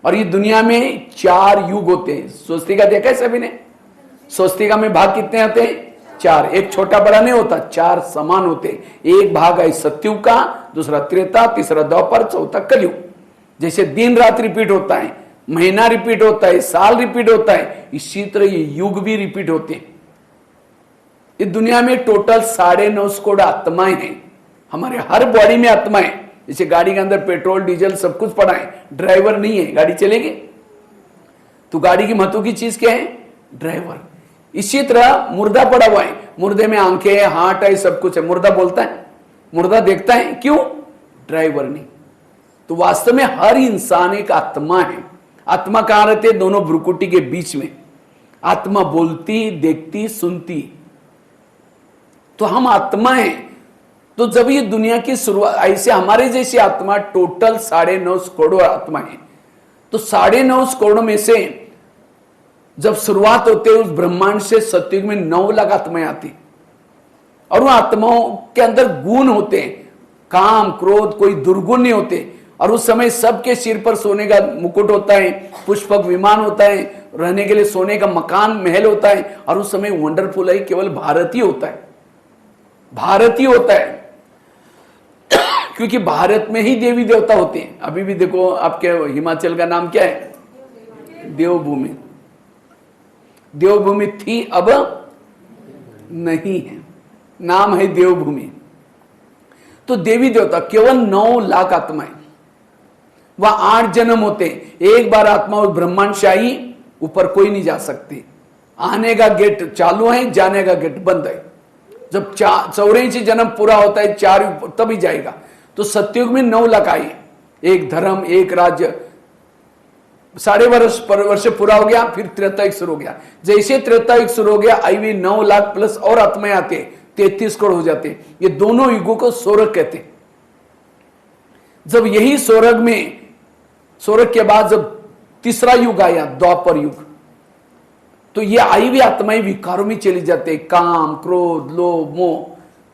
और ये दुनिया में 4 युग होते हैं। स्वस्तिका देखा है सभी ने, स्वस्तिका में भाग कितने होते हैं, 4। एक छोटा बड़ा नहीं होता, 4 समान होते हैं। एक भाग है सत्युग का, दूसरा त्रेता, तीसरा द्वापर, चौथा कलयुग। जैसे दिन रात रिपीट होता है, महीना रिपीट होता है, साल रिपीट होता है, इसी तरह ये युग भी रिपीट होते हैं। इस दुनिया में टोटल 9.5 करोड़ आत्माएं हैं। हमारे हर बॉडी में आत्माएं। जैसे गाड़ी के अंदर पेट्रोल डीजल सब कुछ पड़ा है, ड्राइवर नहीं है, गाड़ी चलेगी। तो गाड़ी की महत्व की चीज क्या है, ड्राइवर। इसी तरह मुर्दा पड़ा हुआ है, मुर्दे में आंखें हार्ट है, सब कुछ है। मुर्दा बोलता है, मुर्दा देखता है, क्यों, ड्राइवर नहीं। तो वास्तव में हर इंसान एक आत्मा है। आत्मा कहां रहती है, दोनों भ्रुकुटी के बीच में। आत्मा बोलती, देखती, सुनती। तो हम आत्मा हैं। तो जब ये दुनिया की शुरुआत, ऐसे हमारे जैसी आत्मा टोटल 9.5 करोड़ आत्मा है। तो 9.5 करोड़ में से जब शुरुआत होते है उस ब्रह्मांड से, सतयुग में 9 लाख आत्माएं आती। और उन आत्माओं के अंदर गुण होते हैं, काम क्रोध, कोई दुर्गुण नहीं होते। और उस समय सबके सिर पर सोने का मुकुट होता है, पुष्पक विमान होता है, रहने के लिए सोने का मकान महल होता है। और उस समय वंडरफुल है, केवल भारत ही होता है, भारत ही होता है, क्योंकि भारत में ही देवी देवता होते हैं। अभी भी देखो, आपके हिमाचल का नाम क्या है? देवभूमि। देवभूमि थी, अब नहीं है, नाम है देवभूमि। तो देवी देवता केवल 9 लाख आत्माएं, वह 8 जन्म होते हैं। एक बार आत्मा उस ब्रह्मांडशाही, ऊपर कोई नहीं जा सकती। आने का गेट चालू है, जाने का गेट बंद है। जब 84 जन्म पूरा होता है, 4 तभी जाएगा। तो सतयुग में 9 लाख आए, एक धर्म, एक राज्य, 1.5 वर्ष पूरा हो गया, फिर त्रेता युग शुरू हो गया। जैसे त्रेता युग शुरू हो गया, आई 9 लाख प्लस और आत्माएं आते, 33 करोड़ हो जाते। ये दोनों युगों को स्वर्ग कहते हैं। जब यही स्वर्ग में, स्वर्ग के बाद जब तीसरा युग आया, द्वापर युग, तो ये आई हुई आत्माएं विकारों में चली जाते, काम क्रोध लोभ मोह।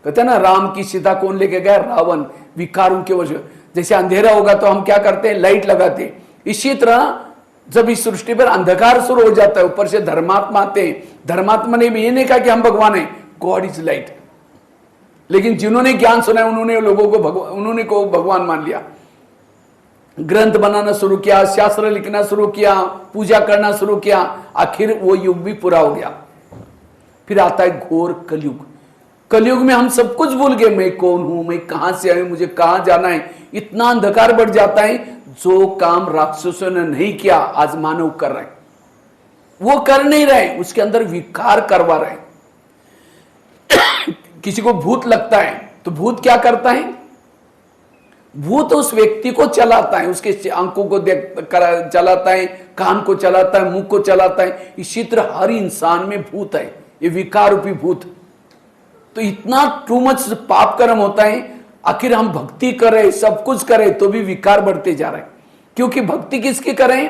कहते हैं ना, राम की सीता कौन लेके गया? रावण, विकारों के वजह। जैसे अंधेरा होगा तो हम क्या करते हैं? लाइट लगाते। इसी तरह जब इस सृष्टि पर अंधकार शुरू हो जाता है, ऊपर से धर्मात्मा आते हैं। धर्मात्मा ने भी ये नहीं कहा कि हम भगवान हैं, गॉड इज लाइट। लेकिन जिन्होंने ज्ञान सुना है, उन्होंने लोगों को उन्होंने को भगवान मान लिया, ग्रंथ बनाना शुरू किया, शास्त्र लिखना शुरू किया, पूजा करना शुरू किया। आखिर वो युग भी पूरा हो गया। फिर आता है घोर कलयुग। कलयुग में हम सब कुछ भूल गए, मैं कौन हूं, मैं कहां से आया, मुझे कहां जाना है। इतना अंधकार बढ़ जाता है। जो काम राक्षसों ने नहीं किया, आज मानव कर रहे हैं। वो कर नहीं रहे, उसके अंदर विकार करवा रहे। किसी को भूत लगता है तो भूत क्या करता है? भूत उस व्यक्ति को चलाता है, उसके आंखों को चलाता है, कान को चलाता है, मुंह को चलाता है। इसी तरह हर इंसान में भूत है, ये विकार रूपी भूत। तो इतना टू मच पाप कर्म होता है। आखिर हम भक्ति करें, सब कुछ करें, तो भी विकार बढ़ते जा रहे हैं। क्योंकि भक्ति किसकी करें?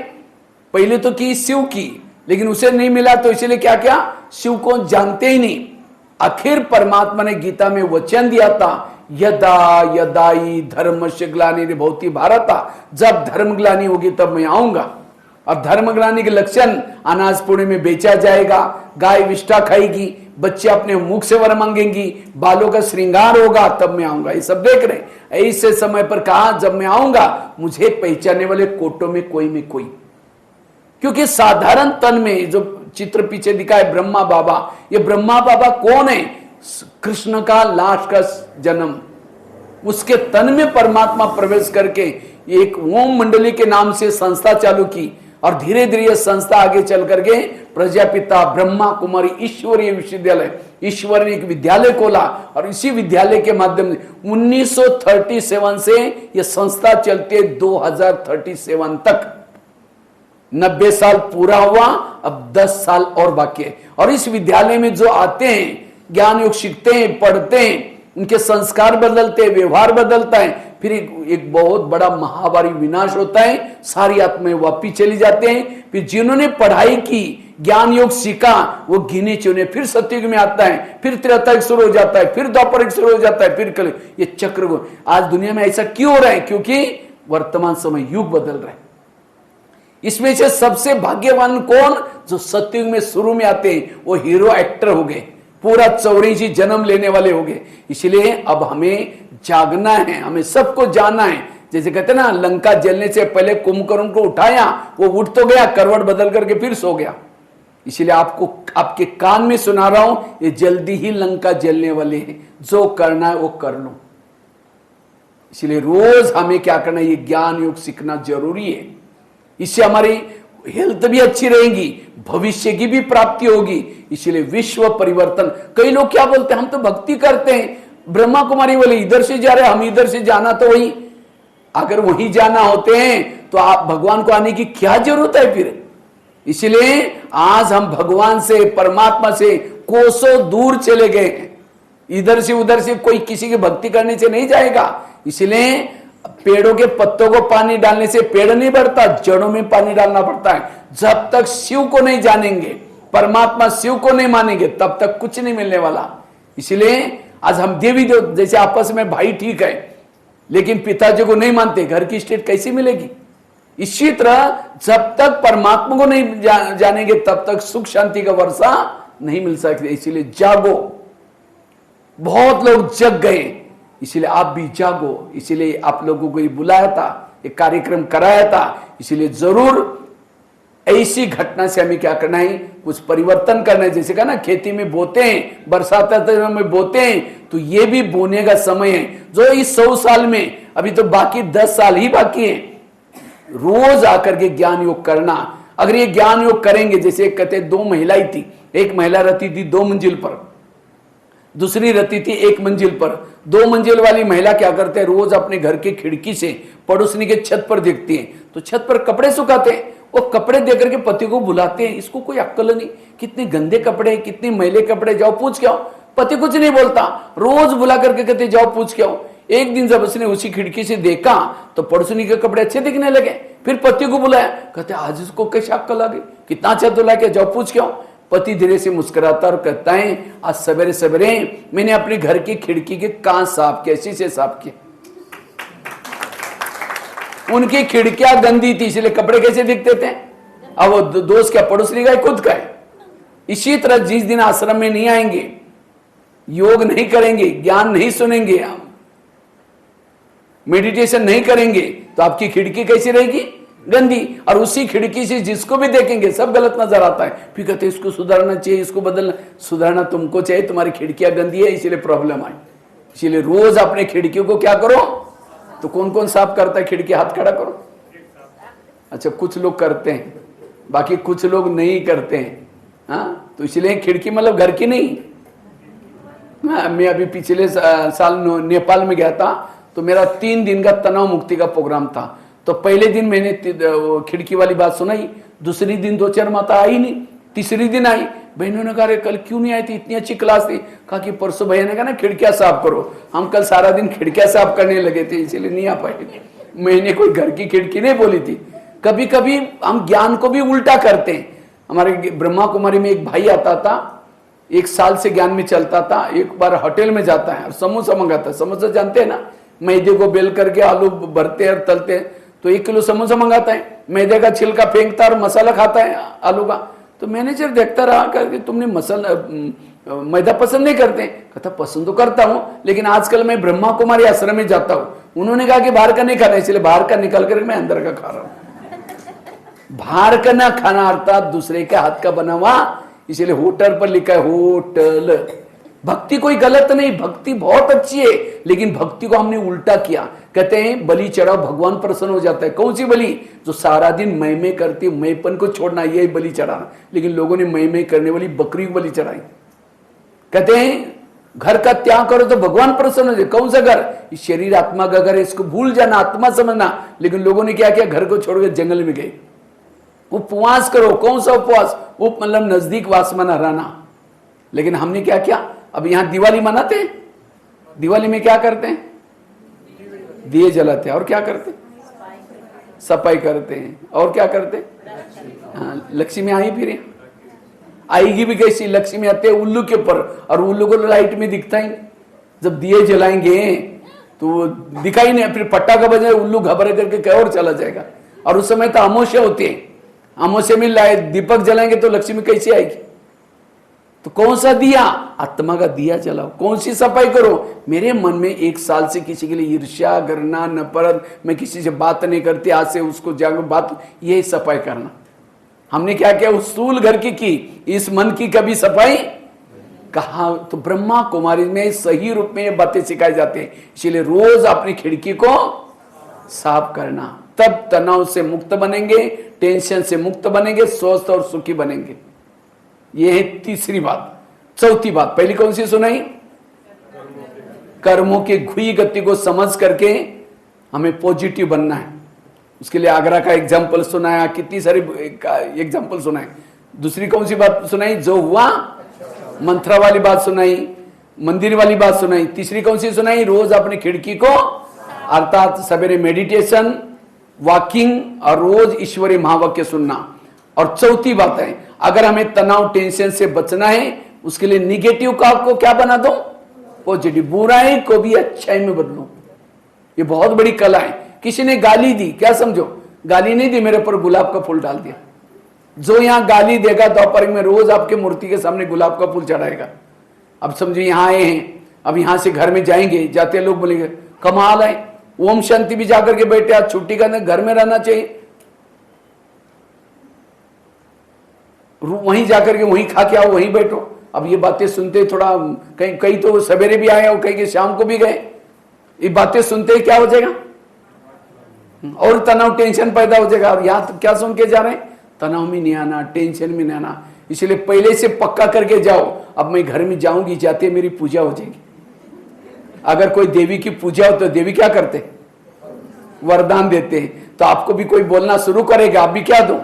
पहले तो की शिव की, लेकिन उसे नहीं मिला, तो इसलिए क्या क्या? शिव को जानते ही नहीं। आखिर परमात्मा ने गीता में वचन दिया था, यदा यदाई धर्मस्य ग्लानिर्भवति भारत, जब धर्म ग्लानि होगी तब मैं आऊंगा। और धर्म ग्लानि के लक्षण, अनाज पुणे में बेचा जाएगा, गाय विष्ठा खाएगी, बच्चे अपने मुख से वर मांगेंगी, बालों का श्रृंगार होगा, तब मैं आऊंगा। ये सब देख रहे हैं। ऐसे समय पर कहा, जब मैं आऊंगा मुझे पहचानने वाले कोटों में कोई। क्योंकि साधारण तन में जो चित्र पीछे दिखा है ब्रह्मा बाबा, ये ब्रह्मा बाबा कौन है? कृष्ण का लास्ट का जन्म, उसके तन में परमात्मा प्रवेश करके एक ओम मंडली के नाम से संस्था चालू की। और धीरे धीरे यह संस्था आगे चल करके प्रजापिता ब्रह्मा कुमारी ईश्वरीय विश्वविद्यालय, ईश्वर ने एक विद्यालय खोला। और इसी विद्यालय के माध्यम से 1937 से यह संस्था चलते 2037 तक। 90 साल पूरा हुआ, अब 10 साल और बाकी है। और इस विद्यालय में जो आते हैं, ज्ञान योग सीखते हैं, पढ़ते हैं, उनके संस्कार बदलते हैं, व्यवहार बदलता है। फिर एक बहुत बड़ा महामारी विनाश होता है, सारी आत्माएं वापस चली जाते हैं। फिर जिन्होंने पढ़ाई की, ज्ञान योग सीखा, वो गिने चुने फिर सतयुग में आता है, फिर त्रेता युग शुरू हो जाता है, फिर द्वापर युग शुरू हो जाता है, फिर कल। ये चक्र आज दुनिया में ऐसा क्यों हो रहा है? क्योंकि वर्तमान समय युग बदल रहा है। इसमें से सबसे भाग्यवान कौन? जो सतयुग में शुरू में आते हैं, वो हीरो एक्टर हो गए, पूरा 84 जन्म लेने वाले हो गए। इसलिए अब हमें जागना है, हमें सबको जानना है। जैसे कहते हैं ना, लंका जलने से पहले कुंभकर्ण को उठाया, वो उठ तो गया, करवट बदल करके फिर सो गया। इसलिए आपको आपके कान में सुना रहा हूं, ये जल्दी ही लंका जलने वाले हैं, जो करना है वो कर लो। इसलिए रोज हमें क्या करना है? ये ज्ञान योग सीखना जरूरी है। इससे हमारी हेल्थ भी अच्छी रहेगी, भविष्य की भी प्राप्ति होगी। इसलिए विश्व परिवर्तन। कई लोग क्या बोलते हैं, हम तो भक्ति करते हैं, ब्रह्मा कुमारी बोले इधर से जा रहे, हम इधर से जाना तो वही। अगर वहीं जाना होते हैं तो आप भगवान को आने की क्या जरूरत है फिर? इसलिए आज हम भगवान से, परमात्मा से कोसों दूर चले गए हैं। इधर से उधर से कोई किसी की भक्ति करने से नहीं जाएगा। इसलिए पेड़ों के पत्तों को पानी डालने से पेड़ नहीं बढ़ता, जड़ों में पानी डालना पड़ता है। जब तक शिव को नहीं जानेंगे, परमात्मा शिव को नहीं मानेंगे, तब तक कुछ नहीं मिलने वाला। इसलिए आज हम देवी देव जैसे आपस में भाई ठीक है, लेकिन पिताजी को नहीं मानते, घर की स्टेट कैसी मिलेगी? इसी तरह जब तक परमात्मा को नहीं जानेंगे तब तक सुख शांति का वर्षा नहीं मिल सकती। इसीलिए जागो, बहुत लोग जग गए, इसीलिए आप भी जागो। इसीलिए आप लोगों को ये बुलाया था, एक कार्यक्रम कराया था। इसीलिए जरूर ऐसी घटना से हमें क्या करना है, कुछ परिवर्तन करना है। जैसे कहा ना, खेती में बोते हैं, बरसात में बोते हैं, तो ये भी बोने का समय है। जो इस 100 साल में अभी तो बाकी 10 साल ही बाकी है, रोज आकर के ज्ञान योग करना। अगर ये ज्ञान योग करेंगे, जैसे कहते 2 महिलाएं थी, एक महिला रहती थी 2 मंजिल पर, दूसरी रहती थी 1 मंजिल पर। 2 मंजिल वाली महिला क्या करते हैं, रोज अपने घर की खिड़की से पड़ोसनी के छत पर देखती है, तो छत पर कपड़े सुखाते हैं। वो कपड़े देकर के पति को बुलाते हैं, इसको कोई अक्ल नहीं, कितने गंदे कपड़े, कितने मैले कपड़े, जाओ पूछ के आओ। पति कुछ नहीं बोलता, रोज बुला करके कहते जाओ पूछ के आओ। एक दिन जब उसने उसी खिड़की से देखा तो पड़ोसनी के कपड़े अच्छे दिखने लगे, फिर पति को बुलाया, कहते आज इसको कैसे अक्ल आ गई, कितना अच्छा धुला के, जाओ पूछ के आओ। पति धीरे से मुस्कुराता और कहता है, आज सवेरे सवेरे मैंने अपने घर की खिड़की के कांच साफ किए, शीशे साफ किए। उनकी खिड़कियां गंदी थी, इसलिए कपड़े कैसे दिखते थे? अब वो दोस्त क्या, पड़ोसी का खुद का है। इसी तरह जिस दिन आश्रम में नहीं आएंगे, योग नहीं करेंगे, ज्ञान नहीं सुनेंगे, हम मेडिटेशन नहीं करेंगे, तो आपकी खिड़की कैसी रहेगी? गंदी। और उसी खिड़की से जिसको भी देखेंगे सब गलत नजर आता है। फिर कहते इसको सुधारना चाहिए, इसको बदलना। सुधारना तुमको चाहिए, तुम्हारी खिड़कियां गंदी है इसीलिए प्रॉब्लम आई। इसीलिए रोज अपने खिड़कियों को क्या करो, तो कौन कौन साफ करता है खिड़की, हाथ खड़ा करो। अच्छा, कुछ लोग करते हैं, बाकी कुछ लोग नहीं करते हैं। हाँ, तो इसलिए खिड़की मतलब घर की नहीं। मैं अभी पिछले साल नेपाल में गया था, तो मेरा 3 दिन का तनाव मुक्ति का प्रोग्राम था। तो पहले दिन मैंने खिड़की वाली बात सुनाई, दूसरी दिन 2-4 माता आई नहीं, तीसरी दिन आई। बहनों ने कहा कल क्यों नहीं आई थी, इतनी अच्छी क्लास थी। कहा कि परसों भैया ने कहा ना खिड़कियां साफ करो, हम कल सारा दिन खिड़कियां साफ करने लगे थे, इसलिए नहीं आ पाए। मैंने कोई घर की खिड़की नहीं बोली थी। कभी कभी हम ज्ञान को भी उल्टा करते हैं। हमारे ब्रह्मा कुमारी में एक भाई आता था, 1 साल से ज्ञान में चलता था। एक बार होटल में जाता है और समोसा मंगाता है। समोसा जानते हैं ना, मैदे को बेल करके आलू भरते हैं और तलते हैं, तो 1 किलो समोसा मंगाता है, मैदे का छिलका फेंकता और मसाला खाता है आलू का। तो मैनेजर देखता रहा करके, तुमने मसाला मैदा पसंद नहीं करते? कहता पसंद तो करता हूं, लेकिन आजकल मैं ब्रह्मा कुमारी आश्रम में जाता हूं, उन्होंने कहा कि बाहर का नहीं खाना, इसलिए बाहर का निकल कर मैं अंदर का खा रहा हूं। बाहर का ना खाना अर्थात दूसरे के हाथ का बना हुआ, इसलिए होटल पर लिखा है होटल। भक्ति कोई गलत नहीं, भक्ति बहुत अच्छी है, लेकिन भक्ति को हमने उल्टा किया। कहते हैं बलि चढ़ाओ भगवान प्रसन्न हो जाता है। कौन सी बलि? जो सारा दिन मैं करती, मैंपन को छोड़ना, यही बलि चढ़ाना। लेकिन लोगों ने मैं करने वाली बकरी को बलि चढ़ाई। कहते हैं घर का त्याग करो तो भगवान प्रसन्न हो जाए। कौन सा घर? इस शरीर आत्मा का घर है, इसको भूल जाना, आत्मा समझना। लेकिन लोगों ने क्या किया, घर को छोड़कर जंगल में गए। उपवास करो। कौन सा उपवास? उप मतलब नजदीक वासमना रहना। लेकिन हमने क्या किया, अब यहां दिवाली मनाते हैं, दिवाली में क्या करते हैं? दिए जलाते हैं। और क्या करते हैं? सफाई करते हैं। और क्या करते हैं? हाँ, लक्ष्मी आई फिर आएगी भी कैसी? लक्ष्मी आते हैं उल्लू के ऊपर, और उल्लू को लाइट में दिखता ही। जब दिए जलाएंगे तो दिखाई नहीं, फिर पटाखा बजाए उल्लू घबरा करके कहीं और चला जाएगा। और उस समय तो अमावस्या होती है, अमावस्या में दीपक जलाएंगे तो लक्ष्मी कैसे आएगी? तो कौन सा दिया? आत्मा का दिया जलाओ। कौन सी सफाई करो? मेरे मन में 1 साल से किसी के लिए ईर्ष्या, घृणा, नफरत, मैं किसी से बात नहीं करती, आज से उसको जाकर बात, ये सफाई करना। हमने क्या किया? उसूल घर की, इस मन की कभी सफाई कहा। तो ब्रह्मा कुमारी में सही रूप में ये बातें सिखाई जाती है। इसलिए रोज अपनी खिड़की को साफ करना, तब तनाव से मुक्त बनेंगे, टेंशन से मुक्त बनेंगे, स्वस्थ और सुखी बनेंगे। ये है तीसरी बात। चौथी बात, पहली कौन सी सुनाई? कर्मों की घुई गति को समझ करके हमें पॉजिटिव बनना है। उसके लिए आगरा का एग्जाम्पल सुनाया, कितनी सारी एग्जाम्पल सुनाए। दूसरी कौन सी बात सुनाई? जो हुआ, मंत्रा वाली बात सुनाई, मंदिर वाली बात सुनाई। तीसरी कौन सी सुनाई? रोज अपनी खिड़की को, अर्थात सवेरे मेडिटेशन, वॉकिंग और रोज ईश्वरीय महावाक्य सुनना। और चौथी बात है, अगर हमें तनाव, टेंशन से बचना है, उसके लिए निगेटिव का आपको क्या बना दो? पॉजिटिव, बुराई को भी अच्छाई में बदलो। ये बहुत बड़ी कला है। किसी ने गाली दी, क्या समझो, गाली नहीं दी, मेरे ऊपर गुलाब का फूल डाल दिया। जो यहां गाली देगा दोपहर में रोज आपके मूर्ति के सामने गुलाब का फूल चढ़ाएगा। अब समझो यहां आए हैं, अब यहां से घर में जाएंगे, जाते लोग बोलेंगे कमाल है, ओम शांति भी जाकर के बैठे, आज छुट्टी का घर में रहना चाहिए, वहीं जाकर के वहीं खा के आओ, वहीं बैठो। अब ये बातें सुनते थोड़ा कहीं तो सवेरे भी आए और कहीं के शाम को भी गए, ये बातें सुनते क्या हो जाएगा, और तनाव टेंशन पैदा हो जाएगा। और यहां तो क्या सुन के जा रहे हैं, तनाव में नहीं आना, टेंशन में नहीं आना। इसलिए पहले से पक्का करके जाओ, अब मैं घर में जाऊंगी, जाते मेरी पूजा हो जाएगी। अगर कोई देवी की पूजा हो तो देवी क्या करते, वरदान देते हैं। तो आपको भी कोई बोलना शुरू करेगा, आप भी क्या दो,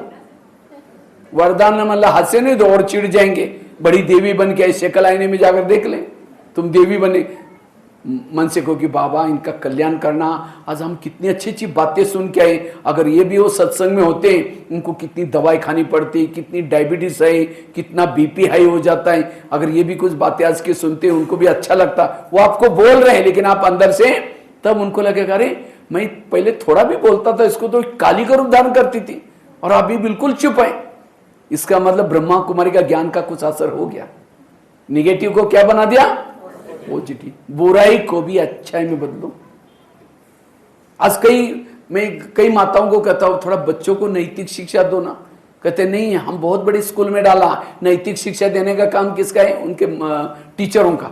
वरदान। मतलब हंसे नहीं दो और चिढ़ जाएंगे, बड़ी देवी बन के शक्ल आईने में जाकर देख ले, तुम देवी बने। मन से कहो कि बाबा इनका कल्याण करना, आज हम कितनी अच्छी अच्छी बातें सुन के आए, अगर ये भी वो सत्संग में होते, उनको कितनी दवाई खानी पड़ती, कितनी डायबिटीज है, कितना बीपी हाई हो जाता है। अगर ये भी कुछ बातें आज के सुनते, उनको भी अच्छा लगता। वो आपको बोल रहे हैं, लेकिन आप अंदर से तब उनको लगेगा अरे मैं पहले थोड़ा भी बोलता था, इसको तो काली का रूप धारण करती थी और अभी बिल्कुल चुप है। इसका मतलब ब्रह्मा कुमारी का ज्ञान का कुछ असर हो गया, निगेटिव को क्या बना दिया, पॉजिटिव। बुराई को भी अच्छाई में बदलो। आज मैं कई माताओं को कहता हूं थोड़ा बच्चों को नैतिक शिक्षा दो ना, कहते नहीं हम बहुत बड़ी स्कूल में डाला, नैतिक शिक्षा देने का काम किसका है, उनके टीचरों का।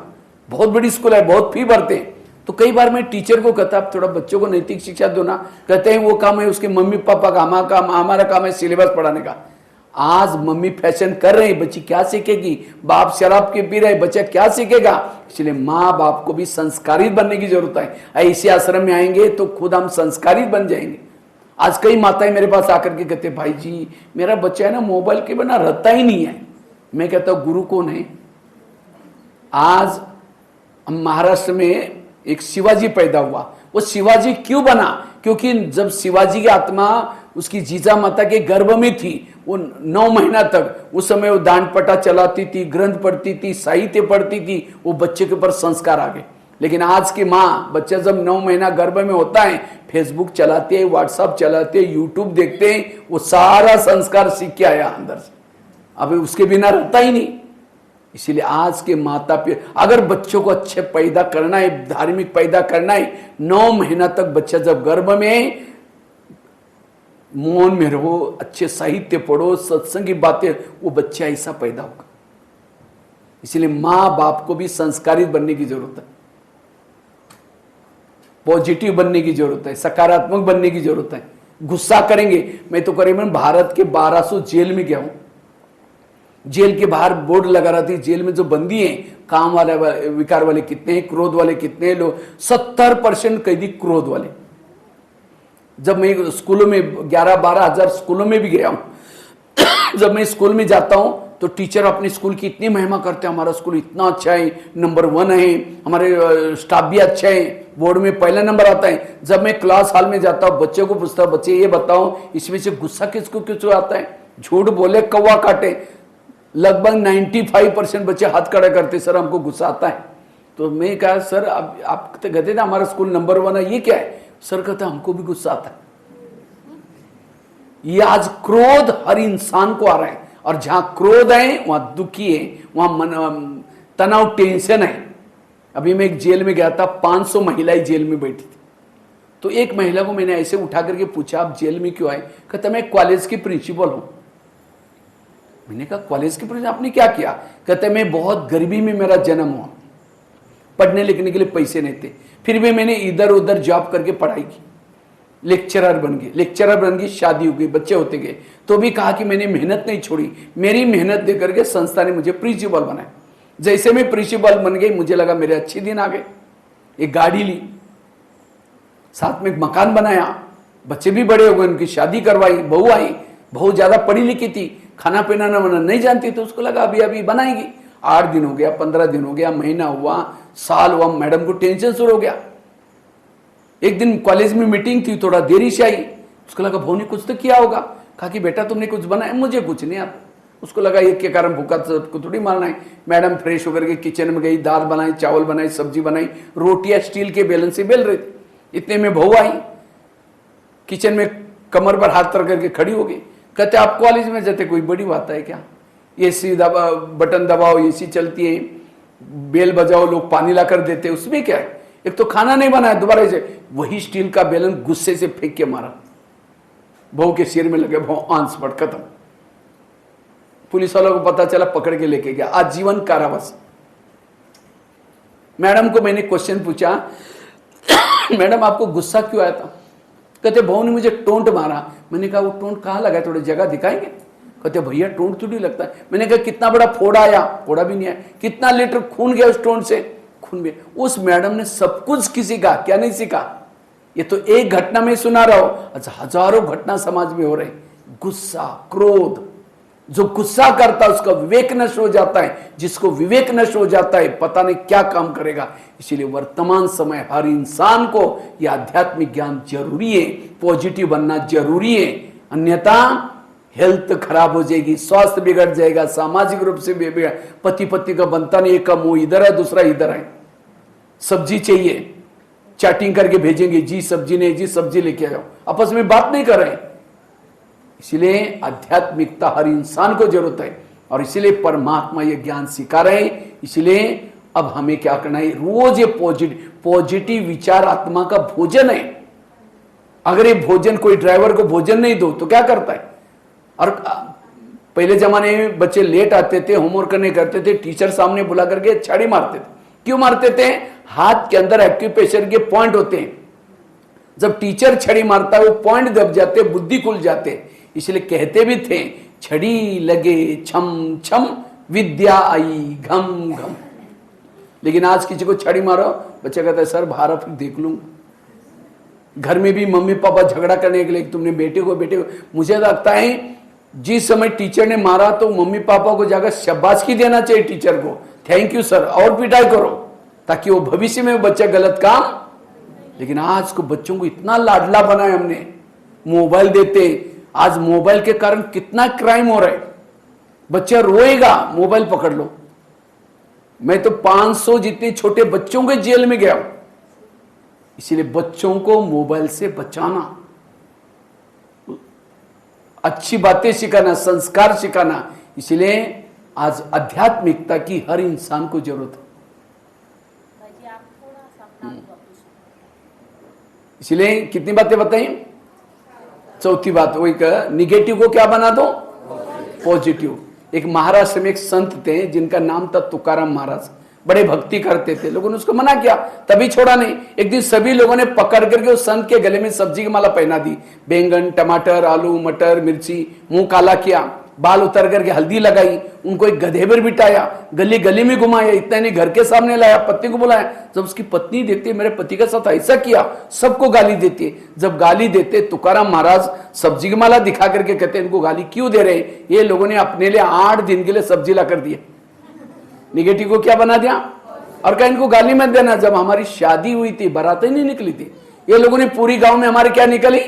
बहुत बड़ी स्कूल है, बहुत फी भरते हैं। तो कई बार मैं टीचर को कहता थोड़ा बच्चों को नैतिक शिक्षा दो ना, कहते हैं वो काम है उसके मम्मी पापा का, हमारा काम है सिलेबस पढ़ाने का। आज मम्मी फैशन कर रही, बच्ची क्या सीखेगी, बाप शराब के पी रहे, बच्चा क्या सीखेगा। इसलिए माँ बाप को भी संस्कारित बनने की जरूरत है। ऐसे आश्रम में आएंगे तो खुद हम संस्कारित बन जाएंगे। आज कई माताएं मेरे पास आकर के कहते भाई जी मेरा बच्चा है ना मोबाइल के बिना रहता ही नहीं है। मैं कहता हूं गुरु कौन है। आज महाराष्ट्र में एक शिवाजी पैदा हुआ। वो शिवाजी क्यों बना, क्योंकि जब शिवाजी की आत्मा उसकी जीजा माता के गर्भ में थी, वो 9 महीना तक, उस समय वो दांड पटा चलाती थी, ग्रंथ पढ़ती थी, साहित्य पढ़ती थी, वो बच्चे के ऊपर संस्कार आ गए। लेकिन आज की माँ, बच्चा जब 9 महीना गर्भ में होता है, फेसबुक चलाते हैं, व्हाट्सएप चलाते हैं, यूट्यूब देखते हैं, वो सारा संस्कार सीख के आया अंदर से, अभी उसके बिना रहता ही नहीं। इसीलिए आज के माता पिता, अगर बच्चों को अच्छे पैदा करना है, धार्मिक पैदा करना है, 9 महीना तक बच्चा जब गर्भ में है, मौन में रहो, अच्छे साहित्य पढ़ो, सत्संग की बातें, वो बच्चा ऐसा पैदा होगा। इसलिए मां बाप को भी संस्कारित बनने की जरूरत है, पॉजिटिव बनने की जरूरत है, सकारात्मक बनने की जरूरत है। गुस्सा करेंगे, मैं तो करीबन भारत के 1200 जेल में गया हूं। जेल के बाहर बोर्ड लगा रहा थी, जेल में जो बंदी हैं, काम वाले विकार वाले कितने हैं, क्रोध वाले कितने हैं लोग, 70% कैदी क्रोध वाले। जब मैं स्कूलों में 11-12 हजार स्कूलों में भी गया हूं, जब मैं स्कूल में जाता हूं तो टीचर अपने स्कूल की इतनी महिमा करते हैं, हमारा स्कूल इतना अच्छा है, नंबर 1 है, हमारे स्टाफ भी अच्छा है, बोर्ड में पहला नंबर आता है। जब मैं क्लास हॉल में जाता हूं, बच्चे को पूछता हूं, बच्चे ये बताओ इसमें से गुस्सा किसको किसको आता है, झूठ बोले कौवा काटे। लगभग 95% बच्चे हाथ खड़ा करते, सर हमको गुस्सा आता है। तो मैं कहा सर आप कहते थे हमारा स्कूल नंबर 1 है, ये क्या है। सर कहता हमको भी गुस्सा आता है। ये आज क्रोध हर इंसान को आ रहा है, और जहां क्रोध है वहां दुखी है, वहां तनाव टेंशन है। अभी मैं एक जेल में गया था, 500 महिलाएं जेल में बैठी थी। तो एक महिला को मैंने ऐसे उठा करके पूछा आप जेल में क्यों आए। कहता मैं कॉलेज की प्रिंसिपल हूं। मैंने कहा कॉलेज की प्रिंसिपल आपने क्या किया। कहते मैं बहुत गरीबी में मेरा जन्म हुआ, पढ़ने लिखने के लिए पैसे नहीं थे, फिर भी मैंने इधर उधर जॉब करके पढ़ाई की, लेक्चरर बन गई, शादी हो गई, बच्चे होते गए, तो भी कहा कि मैंने मेहनत नहीं छोड़ी। मेरी मेहनत दे करके संस्था ने मुझे प्रिंसिपल बनाया। जैसे मैं प्रिंसिपल बन गई, मुझे लगा मेरे अच्छे दिन आ गए। एक गाड़ी ली, साथ में एक मकान बनाया, बच्चे भी बड़े हो गए, उनकी शादी करवाई, बहू आई, बहुत ज्यादा पढ़ी लिखी थी, खाना पीना ना बना नहीं जानती, तो उसको लगा अभी बनाएगी। 8 दिन हो गया, 15 दिन हो गया, महीना हुआ, साल हुआ, मैडम को टेंशन शुरू हो गया। एक दिन कॉलेज में मीटिंग थी, थोड़ा देरी से आई, उसको लगा भाऊ ने कुछ तो किया होगा। कहा कि बेटा तुमने कुछ बनाया। मुझे कुछ नहीं आता। उसको लगा ये के कारण भूखा सबको थोड़ी मारना है। मैडम फ्रेश होकर के किचन में गई, दाल बनाई, चावल बनाई, सब्जी बनाई, रोटियां स्टील के बेलन से बेल रही थी। इतने में बहू आई, किचन में कमर पर हाथ रख करके खड़ी हो गई। कहते आप कॉलेज में जाते, कोई बड़ी बात है क्या? एसी दबा, बटन दबाओ, एसी चलती है, बेल बजाओ, लोग पानी ला कर देते, उसमें क्या है? एक तो खाना नहीं बनाया, दोबारा से वही स्टील का बेलन गुस्से से फेंक के मारा, बहू के सिर में लगे, बहू आंस पड़ खत्म। पुलिस वालों को पता चला, पकड़ के लेके गया, आजीवन कारावास। मैडम को मैंने क्वेश्चन पूछा, मैडम आपको गुस्सा क्यों आया था? कहते बहू ने मुझे टोंट मारा। मैंने कहा वो टोंट कहाँ लगा है, थोड़ी जगह दिखाएंगे? कहते भैया टोंट थोड़ी लगता है। मैंने कहा कितना बड़ा फोड़ा आया? फोड़ा भी नहीं आया। कितना लीटर खून गया उस टोंट से? खून भी। उस मैडम ने सब कुछ किसी का क्या नहीं सीखा। ये तो एक घटना में सुना रहा हो, अच्छा हजारों घटना समाज में हो रहे। गुस्सा, क्रोध, जो गुस्सा करता है उसका विवेक नष्ट हो जाता है, जिसको विवेक नष्ट हो जाता है पता नहीं क्या काम करेगा। इसीलिए वर्तमान समय हर इंसान को यह आध्यात्मिक ज्ञान जरूरी है, पॉजिटिव बनना जरूरी है, अन्यथा हेल्थ खराब हो जाएगी, स्वास्थ्य बिगड़ जाएगा, सामाजिक रूप से बिगड़, पति पत्नी का बनता नहीं, एक का मुंह इधर है दूसरा इधर है। सब्जी चाहिए, चैटिंग करके भेजेंगे, जी सब्जी नहीं, जी सब्जी लेके आओ, आपस में बात नहीं कर रहे। इसलिए आध्यात्मिकता हर इंसान को जरूरत है और इसीलिए परमात्मा ये ज्ञान सिखा रहे हैं। इसलिए अब हमें क्या करना है, रोज ये पॉजिटिव विचार आत्मा का भोजन है। अगर ये भोजन, कोई ड्राइवर को भोजन नहीं दो तो क्या करता है? और पहले जमाने में बच्चे लेट आते थे, होमवर्क नहीं करते थे, टीचर सामने बुला करके छड़ी मारते थे। क्यों मारते थे? हाथ के अंदर एक्यूप्रेशर के पॉइंट होते हैं, जब टीचर छड़ी मारता है वो पॉइंट दब जाते, बुद्धि खुल जाते। इसलिए कहते भी थे, छड़ी लगे छम छम विद्या आई घम घम। लेकिन आज किसी को छड़ी मारो, बच्चा कहता है सर बाहर फिर देख लूंगा। घर में भी मम्मी पापा झगड़ा करने के लिए, तुमने बेटे को मुझे लगता है जिस समय टीचर ने मारा तो मम्मी पापा को जाकर शाबाशी देना चाहिए टीचर को, थैंक यू सर, और पिटाई करो ताकि वो भविष्य में बच्चा गलत काम। लेकिन आज को बच्चों को इतना लाडला बनाया हमने, मोबाइल देते। आज मोबाइल के कारण कितना क्राइम हो रहा है। बच्चा रोएगा, मोबाइल पकड़ लो। मैं तो 500 जितने छोटे बच्चों के जेल में गया हूं। इसीलिए बच्चों को मोबाइल से बचाना, अच्छी बातें सिखाना, संस्कार सिखाना। इसलिए आज आध्यात्मिकता की हर इंसान को जरूरत है। इसलिए कितनी बातें बताई? चौथी बात, वो एक निगेटिव को क्या बना दो, पॉजिटिव। एक महाराष्ट्र में एक संत थे जिनका नाम था तुकाराम महाराज, बड़े भक्ति करते थे। लोगों ने उसको मना किया, तभी छोड़ा नहीं। एक दिन सभी लोगों ने पकड़ करके उस संत के गले में सब्जी की माला पहना दी। बैंगन, टमाटर, आलू, मटर, मिर्ची, मुंह काला किया, बाल उतर करके हल्दी लगाई, उनको एक गधे पर बिठाया, गली गली में घुमाया, इतना नहीं घर के सामने लाया, पत्नी को बुलाया। जब उसकी पत्नी देखती है मेरे पति के साथ ऐसा किया, सबको गाली देती है। जब गाली देते, तुकाराम महाराज सब्जी की माला दिखा करके कहते इनको गाली क्यों दे रहे हैं? ये लोगों ने अपने लिए 8 दिन के लिए सब्जी ला कर दिया। निगेटिव को क्या बना दिया और कहा इनको गाली मत देना। जब हमारी शादी हुई थी, बारातें नहीं निकली थी, ये लोगों ने पूरी गांव में हमारी क्या निकली,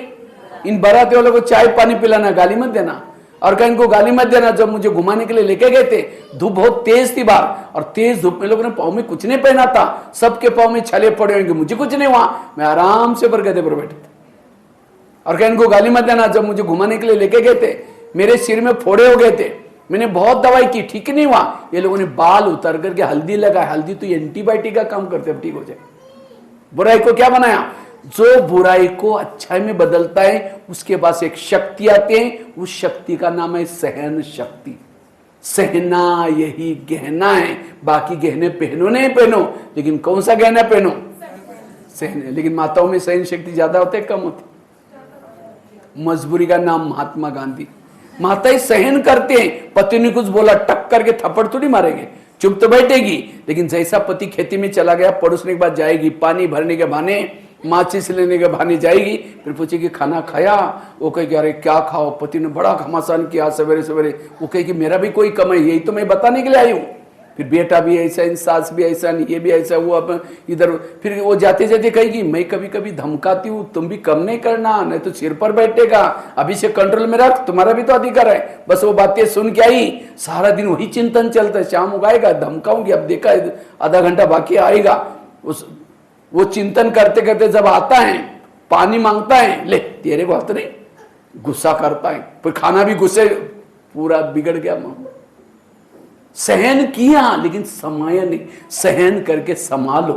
इन बाराती वालों को चाय पानी पिलाना, गाली मत देना। और कहा इनको गाली मत देना। जब मुझे घुमाने के लिए लेके गए थे, धूप बहुत तेज थी बाहर, और तेज धूप में लोगों ने पाँव में कुछ नहीं पहना था, सबके पाँव में छाले पड़े होंगे, मुझे कुछ नहीं हुआ, मैं आराम से गधे पर बैठे थे। और कहा इनको गाली मत देना। जब मुझे घुमाने के लिए लेके गए थे, मेरे सिर में फोड़े हो गए थे, मैंने बहुत दवाई की, ठीक नहीं हुआ। ये लोगों ने बाल उतर करके हल्दी लगाया। हल्दी तो एंटीबायोटिक का काम करते, अब ठीक हो जाए। बुराई को क्या बनाया? जो बुराई को अच्छाई में बदलता है उसके पास एक शक्ति आती है, उस शक्ति का नाम है सहन शक्ति। सहना यही गहना है। बाकी गहने पहनो नहीं पहनो, लेकिन कौन सा गहना पहनो? सहने। लेकिन माताओं में सहन शक्ति ज्यादा होती है कम होती? मजबूरी का नाम महात्मा गांधी। माताएं सहन करते हैं, पति ने कुछ बोला टक करके थप्पड़ थोड़ी मारेंगे, चुप तो बैठेगी। लेकिन जैसा पति खेती में चला गया, पड़ोसने के बाद जाएगी, पानी भरने के बहाने, माचिस लेने के बहाने जाएगी, फिर पूछेगी खाना खाया? वो कहेगी अरे क्या खाओ, पति ने बड़ा घमासान किया सवेरे सवेरे। वो कहेगी मेरा भी कोई कम है, यही तो मैं बताने के लिए आई हूँ। फिर बेटा भी ऐसा, सास भी ऐसा, ये भी ऐसा, वो अपन इधर। फिर वो जाते जाते कहेगी मैं कभी कभी धमकाती हूँ, तुम भी कम नहीं करना, नहीं तो सिर पर बैठेगा, अभी से कंट्रोल में रख, तुम्हारा भी तो अधिकार है। बस वो बातें सुन के आई, सारा दिन वही चिंतन चलता है, शाम उगाएगा धमकाऊंगी, अब देखा आधा घंटा बाकी आएगा, उस वो चिंतन करते करते जब आता है, पानी मांगता है, ले तेरे को हाथ नहीं, गुस्सा करता है, फिर खाना भी गुस्से, पूरा बिगड़ गया मामला। सहन किया लेकिन समाया नहीं, सहन करके संभालो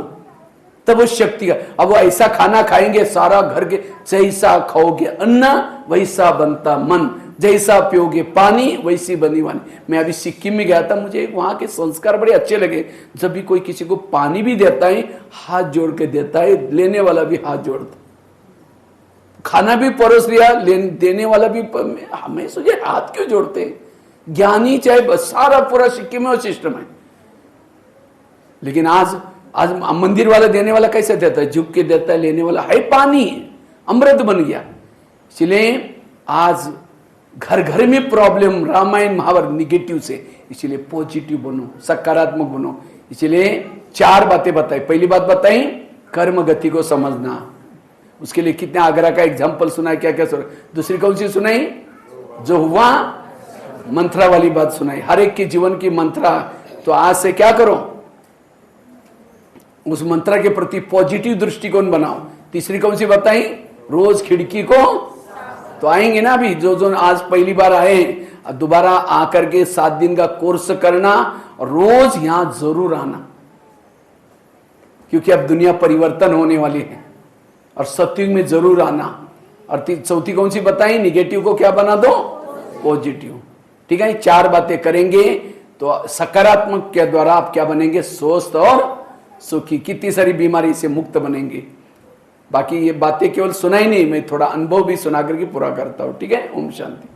तब उस शक्ति का। अब वो ऐसा खाना खाएंगे, सारा घर के, जैसा खाओगे अन्न वैसा बनता मन, जैसा पियोगे पानी वैसी बनी वानी। मैं अभी सिक्किम में गया था, मुझे वहां के संस्कार बड़े अच्छे लगे। जब भी कोई किसी को पानी भी देता है, हाथ जोड़ के देता है, लेने वाला भी हाथ जोड़ता, खाना भी परोस लिया, देने वाला भी। हमें सोचे हाथ क्यों जोड़ते हैं, ज्ञानी चाहे बस, सारा पूरा सिक्किम में वो सिस्टम है। लेकिन आज मंदिर वाला देने वाला कैसे देता है, झुक के देता है, लेने वाला है पानी, अमृत बन गया। इसलिए आज घर घर में प्रॉब्लम, रामायण महाभारत निगेटिव से, इसलिए पॉजिटिव बनो, सकारात्मक बनो। इसलिए 4 बातें बताई। पहली बात बताई कर्म गति को समझना, उसके लिए कितने आगरा का एग्जाम्पल सुना, क्या क्या सुना। दूसरी कौन सी सुनाई, जो हुआ मंत्रा वाली बात सुनाई, हर एक के जीवन की मंत्रा। तो आज से क्या करो, उस मंत्रा के प्रति पॉजिटिव दृष्टिकोण बनाओ। तीसरी कौन सी बताई, रोज खिड़की को, तो आएंगे ना अभी जो आज पहली बार आए, दोबारा आकर के 7 दिन का कोर्स करना, और रोज यहां जरूर आना, क्योंकि अब दुनिया परिवर्तन होने वाली है, और सत्युग में जरूर आना। और चौथी कौन सी बताई, निगेटिव को क्या बना दो, पॉजिटिव। ठीक है, 4 बातें करेंगे तो सकारात्मक के द्वारा आप क्या बनेंगे, स्वस्थ और सुखी, कितनी सारी बीमारी से मुक्त बनेंगे। बाकी ये बातें केवल सुना ही नहीं, मैं थोड़ा अनुभव भी सुना करके पूरा करता हूं। ठीक है, ओम शांति।